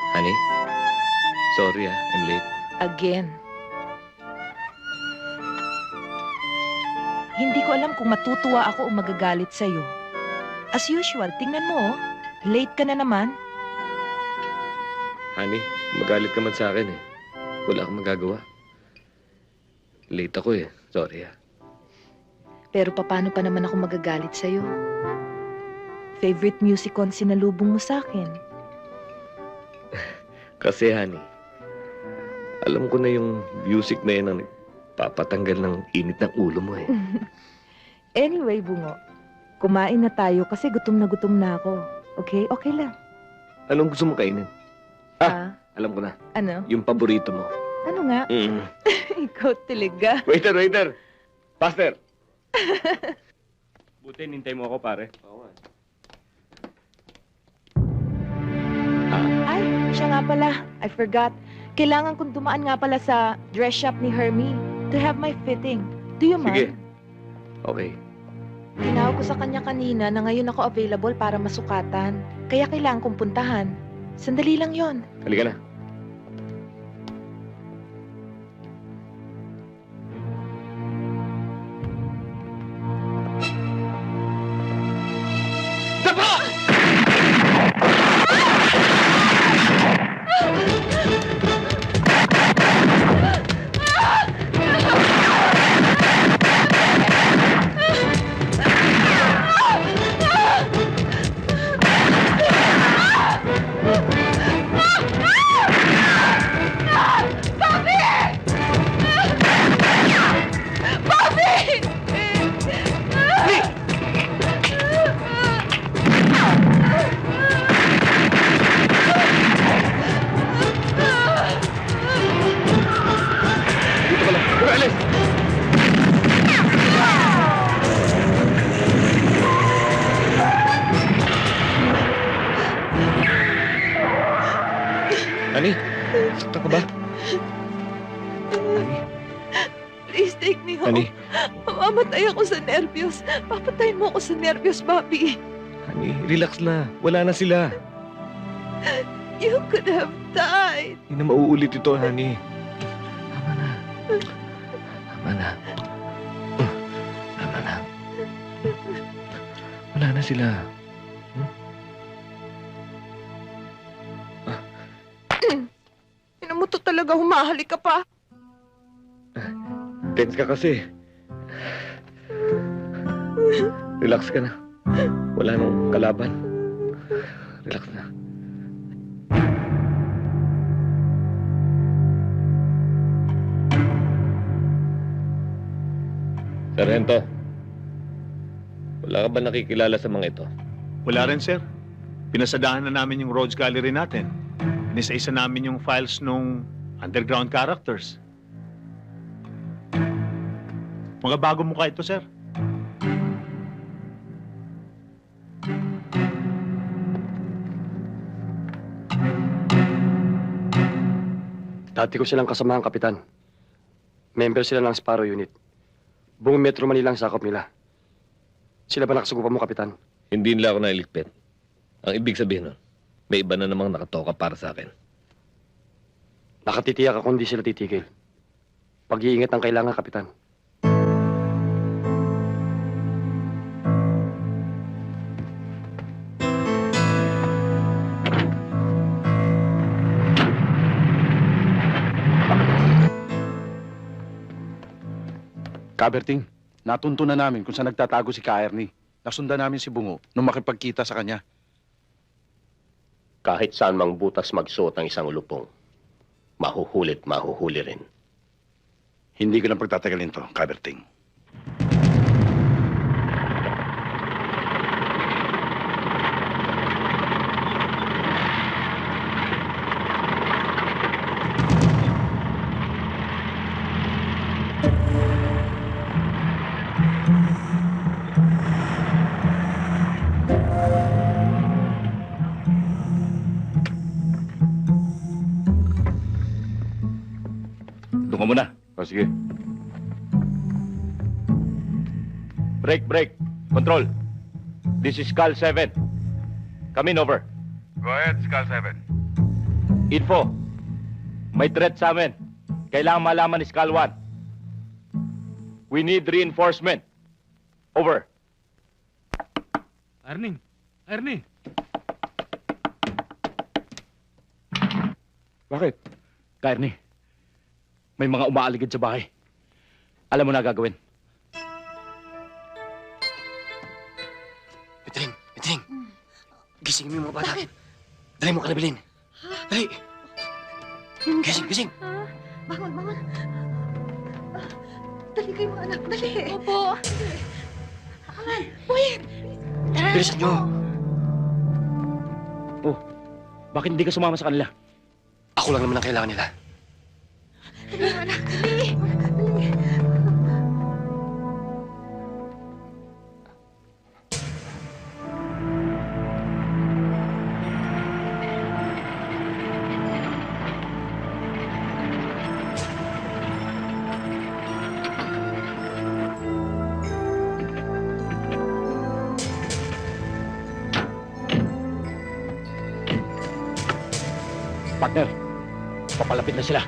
Honey? Sorry I'm late. Again. Hindi ko alam kung matutuwa ako o magagalit sa'yo. As usual, tingnan mo, late ka na naman. Honey, magalit ka man sa akin eh. Wala akong magagawa. Late ako eh. Sorry Pero paano pa naman ako magagalit sa'yo? Favorite music on sinalubong mo sa akin. Kasi honey, alam ko na yung music na yan ang nagpapatanggal ng init ng ulo mo eh. Anyway, Bungo, kumain na tayo kasi gutom na ako. Okay? Okay lang. Anong gusto mo kainin? Alam ko na. Ano? Yung paborito mo. Ano nga? Mm. Ikaw talaga. Waiter! Pastor! Buti, nintay mo ako, pare. Ay, siya nga pala. I forgot. Kailangan kong dumaan nga pala sa dress shop ni Hermie to have my fitting. Do you Sige. mind? Okay. Tinawag ko sa kanya kanina na ngayon ako available para masukatan. Kaya kailangan kong puntahan. Sandali lang yon. Halika na. Isa pa! Dito ka lang. Alis! Ani, sakta ka ba? Please take me home. Ani, Mamamatay ako sa nervyos. Papatayin mo ako sa nervyos, Bobby. Ani, relax na. Wala na sila. You could have died. Hindi na mauulit ito, Hani. Tama na. Tama na. Tama na. Wala na sila. Ina mo to talaga, humahalik ka pa. Tense ka kasi. Relax ka na. Wala nang kalaban. Relax na. Sargento, wala ka ba nakikilala sa mga ito? Wala rin, sir. Pinasadahan na namin yung Rhodes Gallery natin. Inisa-isa namin yung files nung underground characters. Mga bagong mukha ito, sir. Dati ko silang kasamahang kapitan. Member sila ng Sparrow Unit. Buong Metro Manila ang sakop nila. Sila ba nakasugupan mo, kapitan? Hindi nila ako nailigpit. Ang ibig sabihin nun, may iba na namang nakatoka para sa akin. Nakatitiyak ako hindi sila titigil. Pag-iingat ang kailangan, kapitan. Kaberting, natunto na namin kung saan nagtatago si Ka-Ernie. Nasundan namin si Bungo nung makipagkita sa kanya. Kahit saan mang butas magsuot ang isang lupong, mahuhulit mahuhuli rin. Hindi ko na pagtatagalin to, Kaberting. Doon ka muna. O, sige. Break. Control. This is Cal 7. Come in, over. Go ahead, Skull 7. Info. May threat sa amin. Kailangan malaman ni Skull 1. We need reinforcement. Over. Ernie! Bakit? Ka-Ernie, may mga umaaligid sa bahay. Alam mo na gagawin. Petring! Gisingin mo yung mga bata. Dali mo kanabilin. Dali! Gising! Bangon! Dali kayo mga anak, dali! Opo! Aman! Wait! Bilisan nyo! Oh, bakit hindi ka sumama sa kanila? Ako lang naman ang kailangan nila. Dali mga anak, dali! Partner, papalapit na sila.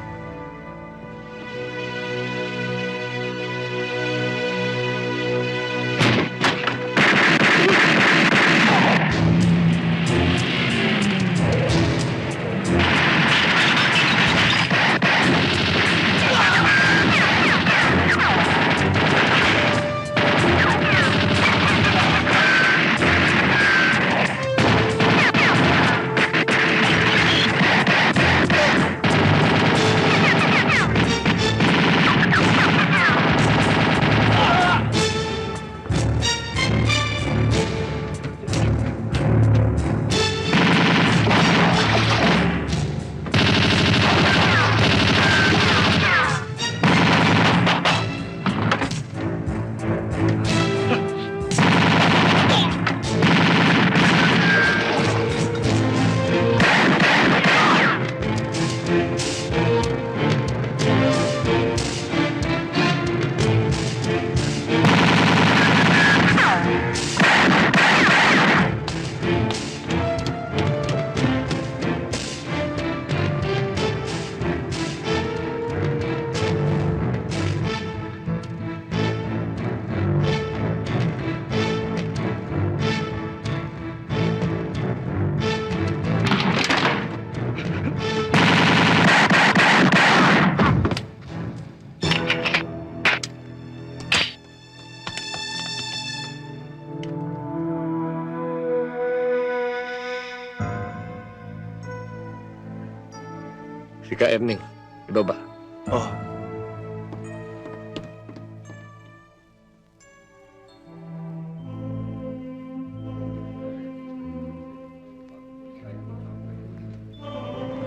Si Ka Erning, iba ba? Oh.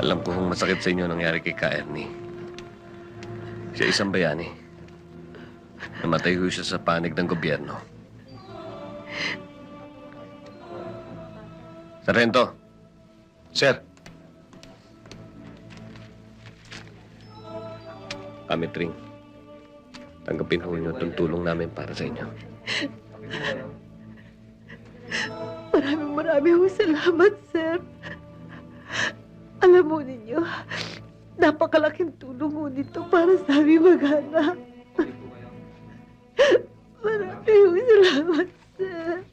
Alam ko kung masakit sa inyo nangyari kay Ka Ernie. Siya isang bayani. Namatay ho siya sa panig ng gobyerno. Sargento! Sir. Kamitring, tanggapin ho niyo itong tulong namin para sa inyo. Maraming salamat, sir. Alam mo ninyo, napakalaking tulong mo nito para sa aming mag-anak. Maraming salamat, sir.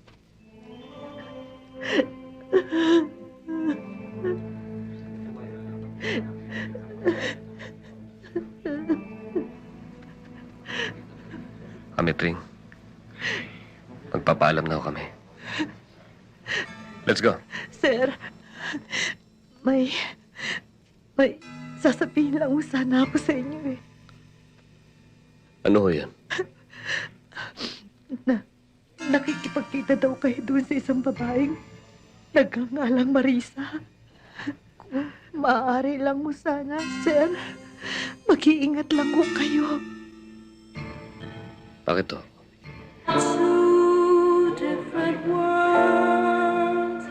Kamitring, magpapaalam na ho kami. Let's go. Sir, may sasabihin lang mo sana ako sa inyo eh. Ano ho yan? Nakikipagkita daw kayo doon sa isang babaeng nagngangalang Marisa. Kung maaari lang mo sana, sir, mag-iingat lang ho kayo. Bakit to? Two different worlds.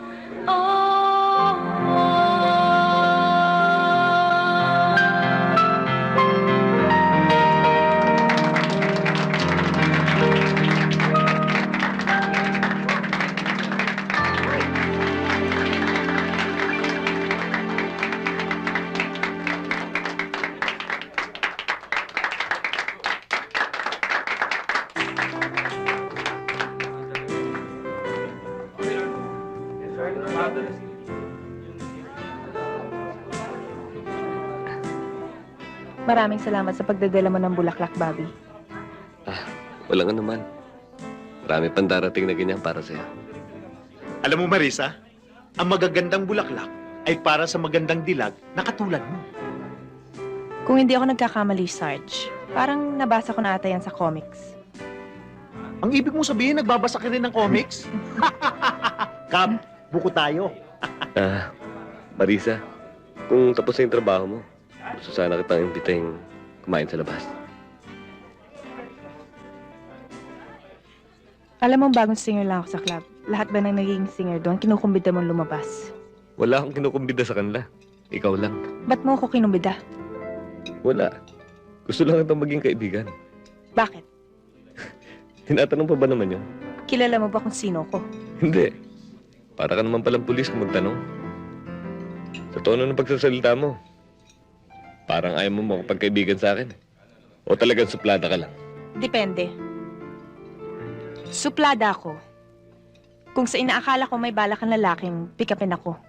Maraming salamat sa pagdadala mo ng bulaklak, Bobby. Walang anuman. Marami pang darating na ganyan para sa'yo. Alam mo, Marisa, ang magagandang bulaklak ay para sa magandang dilag na katulad mo. Kung hindi ako nagkakamali, Sarge, parang nabasa ko na ata yan sa comics. Ang ibig mong sabihin, nagbabasa ka rin ng comics? Kap, buko tayo. Marisa, kung tapos na yung trabaho mo, gusto sana kitang imbitahin kumain sa labas. Alam mo, bagong singer lang ako sa club. Lahat ba ng naging singer doon, kinukumbida mong lumabas? Wala akong kinukumbida sa kanila. Ikaw lang. Ba't mo ako kinumbida? Wala. Gusto lang kitang maging kaibigan. Bakit? Tinatanong pa ba naman yun? Kilala mo ba kung sino ko? Hindi. Para ka naman palang pulis kung magtanong. Sa tono ng pagsasalita mo, parang ayaw mo makapagkaibigan sa akin. O talagang suplada ka lang? Depende. Suplada ako. Kung sa inaakala ko may balak ang lalaking, pick upin ako.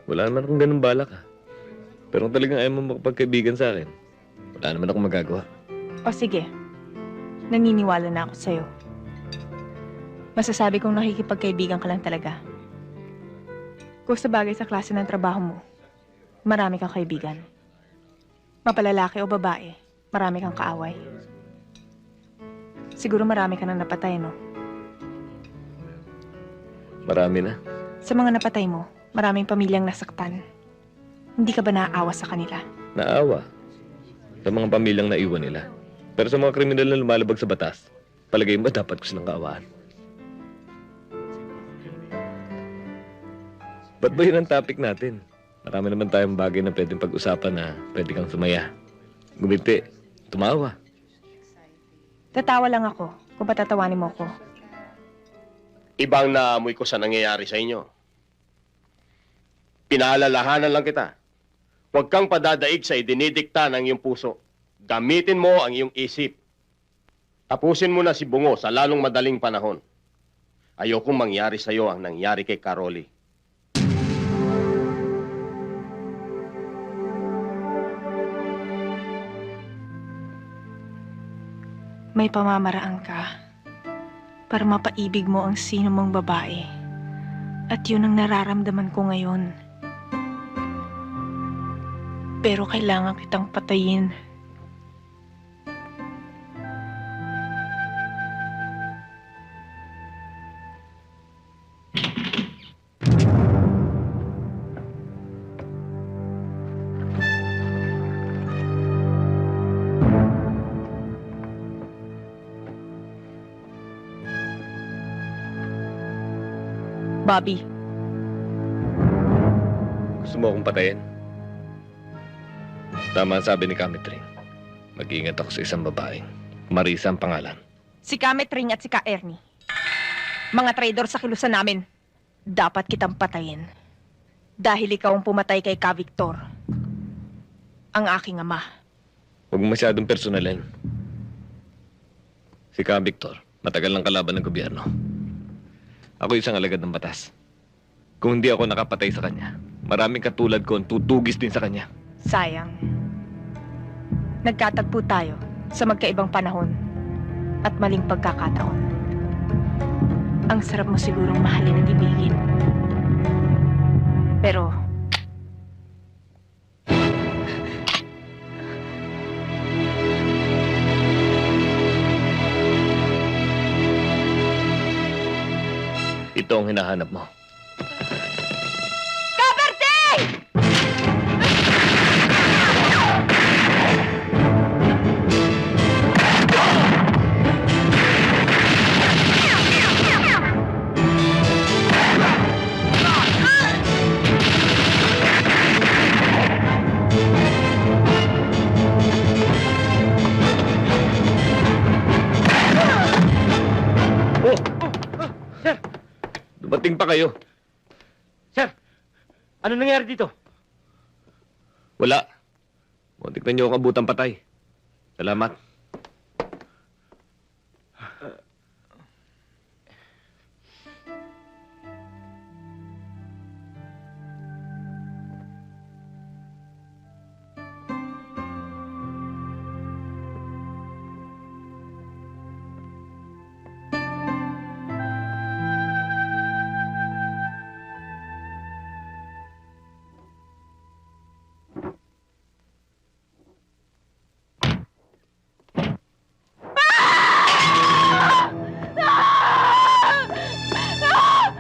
Wala naman akong ganun balak ha. Pero kung talagang ayaw mo makapagkaibigan sa akin, wala naman akong magagawa. O sige, naniniwala na ako sa'yo. Masasabi kong nakikipagkaibigan ka lang talaga. Kung sa bagay sa klase ng trabaho mo, marami kang kaibigan. Mapalalaki o babae, marami kang kaaway. Siguro marami ka nang napatay, no? Marami na. Sa mga napatay mo, maraming pamilyang nasaktan. Hindi ka ba naaawa sa kanila? Naawa. Sa mga pamilyang naiwan nila. Pero sa mga kriminal na lumalabag sa batas, palagay mo dapat ko silang kaawaan. Ba't ba yun ang topic natin? Marami naman tayong bagay na pwedeng pag-usapan na pwede kang sumaya. Gumiti. Tumawa. Tatawa lang ako kung patatawanin mo ko. Ibang naamoy ko sa nangyayari sa inyo. Pinaalalahanan lang kita. Huwag kang padadaig sa idinidikta ng iyong puso. Gamitin mo ang iyong isip. Tapusin mo na si Bungo sa lalong madaling panahon. Ayokong mangyari sa iyo ang nangyari kay Caroli. May pamamaraan ka para mapaibig mo ang sino mong babae. At yun ang nararamdaman ko ngayon. Pero kailangan kitang patayin. Bobby, Gusto mo akong patayin? Tama ang sabi ni Kamitring. Mag-ingat ako sa isang babaeng. Marisa ang pangalan. si Kamet Ring at si Ka Ernie. Mga traidor sa kilusan namin. Dapat kitang patayin. Dahil ikaw ang pumatay kay Ka Victor. Ang aking ama. Huwag mo masyadong personalin. Si Ka Victor, matagal ng kalaban ng gobyerno. Ako isang alagad ng batas. Kung hindi ako nakapatay sa kanya, maraming katulad ko ang tutugis din sa kanya. Sayang. Nagkatagpo tayo sa magkaibang panahon at maling pagkakataon. Ang sarap mo sigurong mahalin at ibigin. Pero, ito ang hinahanap mo. Dumating pa kayo. Sir, ano nangyari dito? Wala. Muntik na niyo akong abutang patay. Salamat.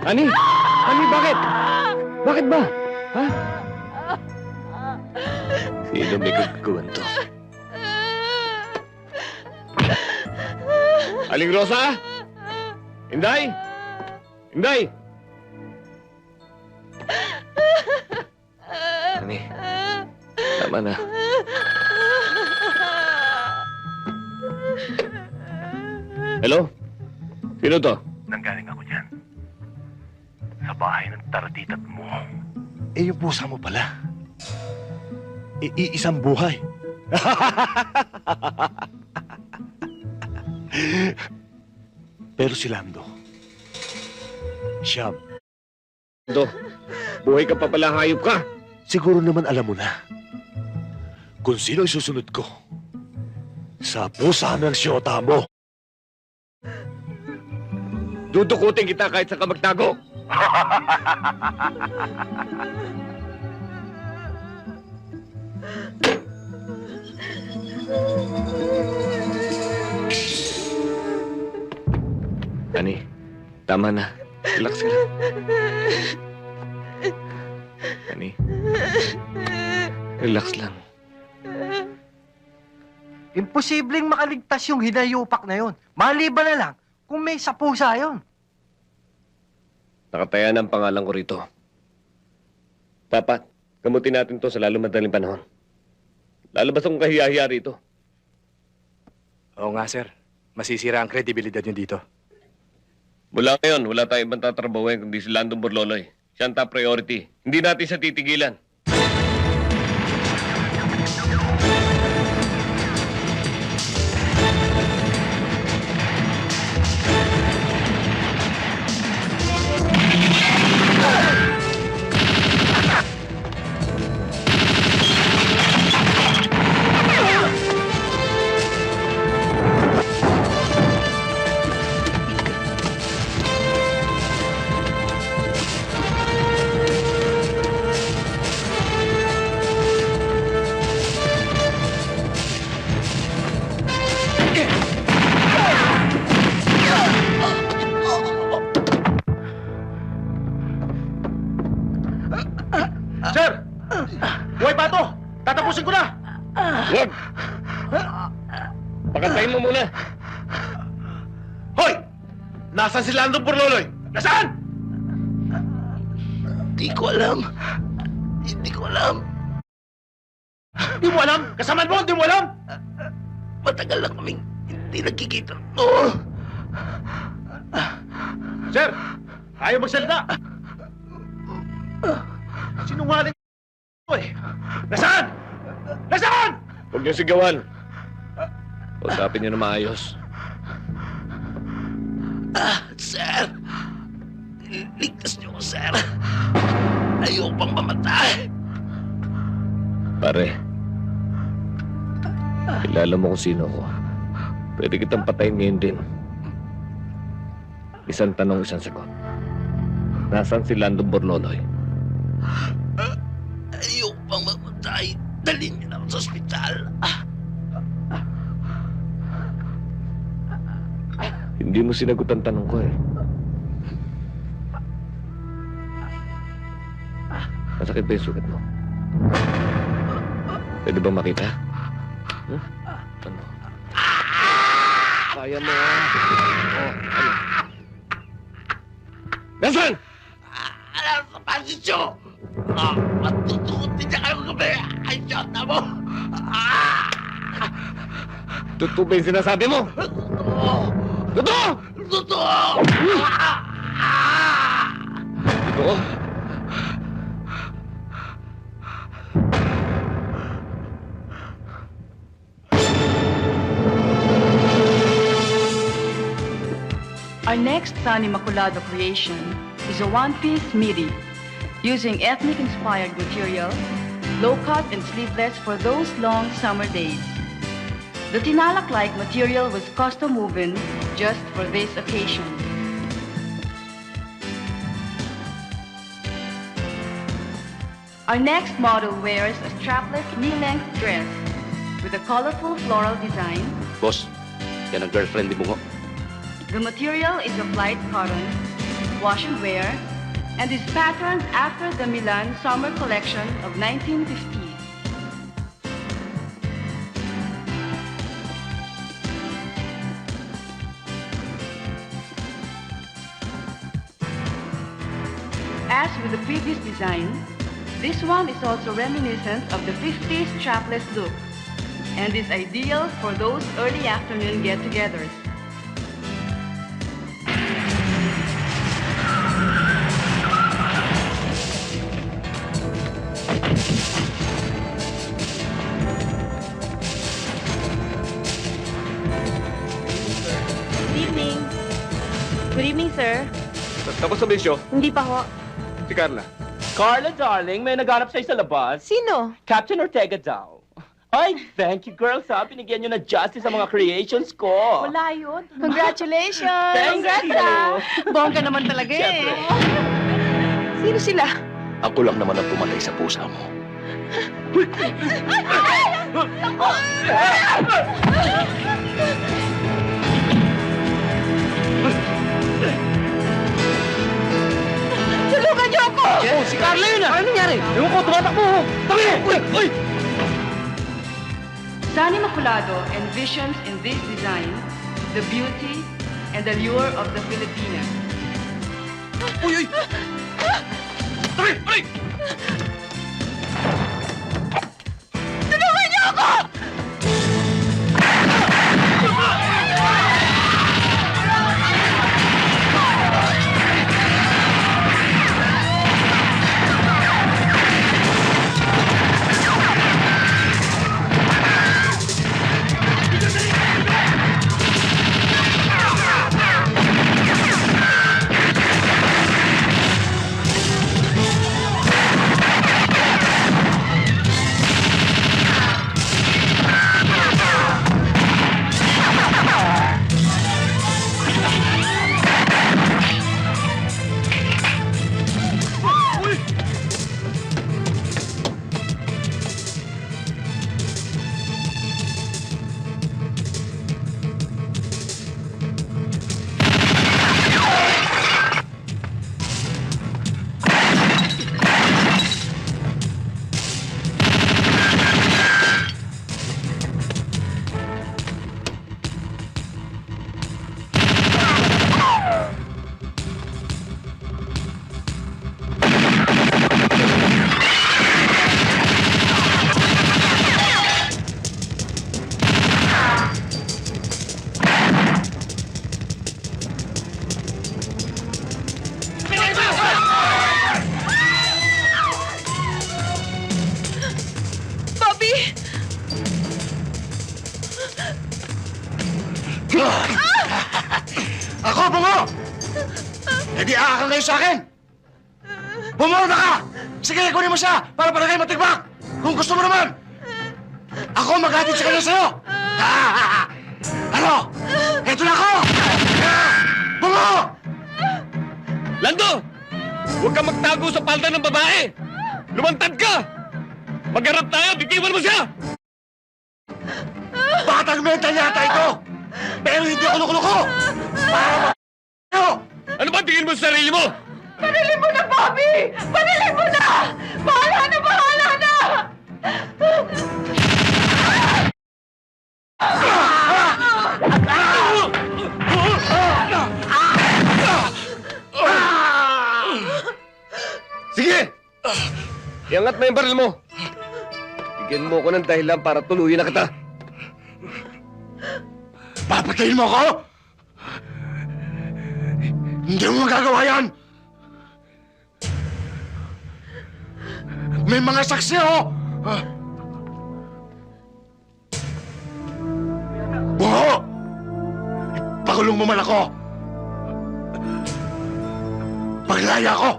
Ani? Ani, bakit? Bakit ba? Ha? Sino may gagawin to? Aling Rosa? Inday? Inday? Ani, tama na. Hello? Sino to? Nanggaling ako dyan. Sa bahay ng taratitat mo. Eh, yung pusa mo pala. Isang buhay. Pero si Lando, siya, Do, buhay ka pa pala, hayop ka. siguro naman alam mo na kung sino isusunod ko sa pusa ng siyota mo. Dudukutin kita kahit sa ka magtago. Ani, tama na. Relax ka lang. Ani, relax lang. Imposibleng makaligtas yung hinayupak na yon. Maliban na lang kung may sapusa yon. Nakataya ng pangalan ko rito. Dapat, gamutin natin to sa lalo madaling panahon. Lalabas akong kahiya-hiya rito. Oo nga, sir. Masisira ang kredibilidad niyo dito. Mula ngayon, wala tayong ibang tatrabahuin kundi si Landon Borloloy. Siya ang top priority. Hindi natin siya titigilan. Nasaan si Lando Borloloy? Nasaan? Hindi ko alam. Hindi ko alam. Di mo alam? Kasama mo, di mo alam? Matagal na kaming hindi nagkikita. Oo. Sir, ayaw magsalita. Sinungaling eh. Nasaan? Nasaan? Huwag niyo sigawan. Usapin niyo na maayos. Sir. Ligtas niyo ko, sir. Ayoko pang mamatay. Pare, kilala mo kung sino ko. Pwede kitang patayin ngayon din. Isang tanong, isang sagot. Nasaan si Lando Borloloy? Ayoko pang mamatay. Dalhin niyo na ako sa ospital. Hindi mo sinagot ang tanong ko eh. Masakit ba yung sugat mo? Pwede ba makita? Huh? Ano? Kaya mo. Oh, ano? Nasaan? Alam sa pasisyo. Matutukot din niya kayo gabi. Ay, shot na mo. Totoo ba yung sinasabi mo? Totoo! Totoo! Totoo? Our next San Immaculado creation is a one-piece midi using ethnic-inspired material, low-cut and sleeveless for those long summer days. The tinalak-like material was custom-woven just for this occasion. Our next model wears a strapless knee-length dress with a colorful floral design. Boss, yan ang girlfriend ni Bungo. The material is of light cotton, wash and wear, and is patterned after the Milan summer collection of 1950. As with the previous design, this one is also reminiscent of the 50s strapless look and is ideal for those early afternoon get-togethers. Good evening. Good evening, sir. Tapos sa bisyo, Hindi pa ho. si Carla. Carla, darling, may naghanap sa'yo sa labas. Sino? Captain Ortega daw. Ay, thank you, girls, ha. Binigyan nyo na justice sa mga creations ko. Wala yun. Congratulations! Thank Congrats, you. ah. Bongga naman talaga eh. Sino sila? Ako lang naman ang pumatay sa pusa mo. Tulungan niyo ako! Oh, si Carla yun, Ano nangyari? Ewan ko, tumatakbo. Tabi! Uy! San Immaculado envisions in this design the beauty and allure of the Filipina. Uy! Tabi! Tabi! Tulungan niyo ako! E di aakang kayo sa akin! Bumorda ka! Sige, kunin mo siya para kayo matigbak! Kung gusto mo naman! Ako maghatid sa kanya sa'yo! Ano? Eto na ako! Bungo! Lando! Huwag kang magtago sa palda ng babae! Lumantad ka! Magharap tayo, bitiwan mo siya! Batang mental yata ito! Pero hindi ako loko-loko! Para Ano ba tingin mo sa sarili mo? Panilin mo na, Bobby! Panilin mo na! Bahala na, bahala na! Sige! Iangat mo yung baril mo! Bigyan mo ko ng dahilan para tuluyin na kita. Papatayin mo ako? Hindi mo magagawa yan! May mga saksi, oh! Bungo! Pakulong mo man ako! Paglaya ko!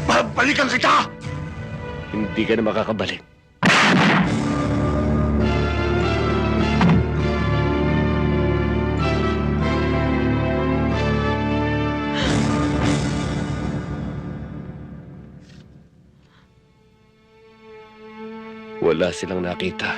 Babalikan kita! Hindi ka na makakabalik. Wala silang nakita.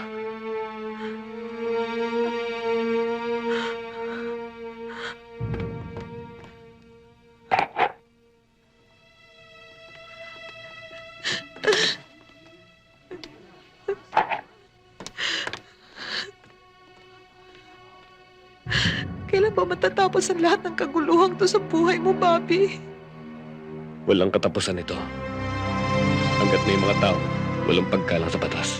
Kailan ba matatapos ang lahat ng kaguluhang to sa buhay mo, Bobby? Walang katapusan ito. Hanggat may mga tao, walang pagkalang sa batas.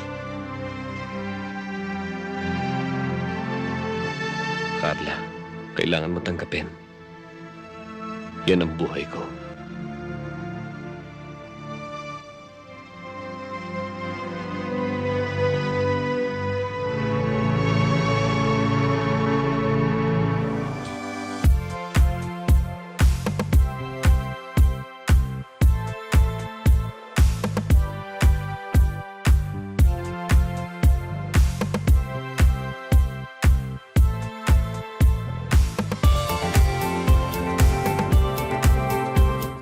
Carla, kailangan mo tanggapin. Yan ang buhay ko.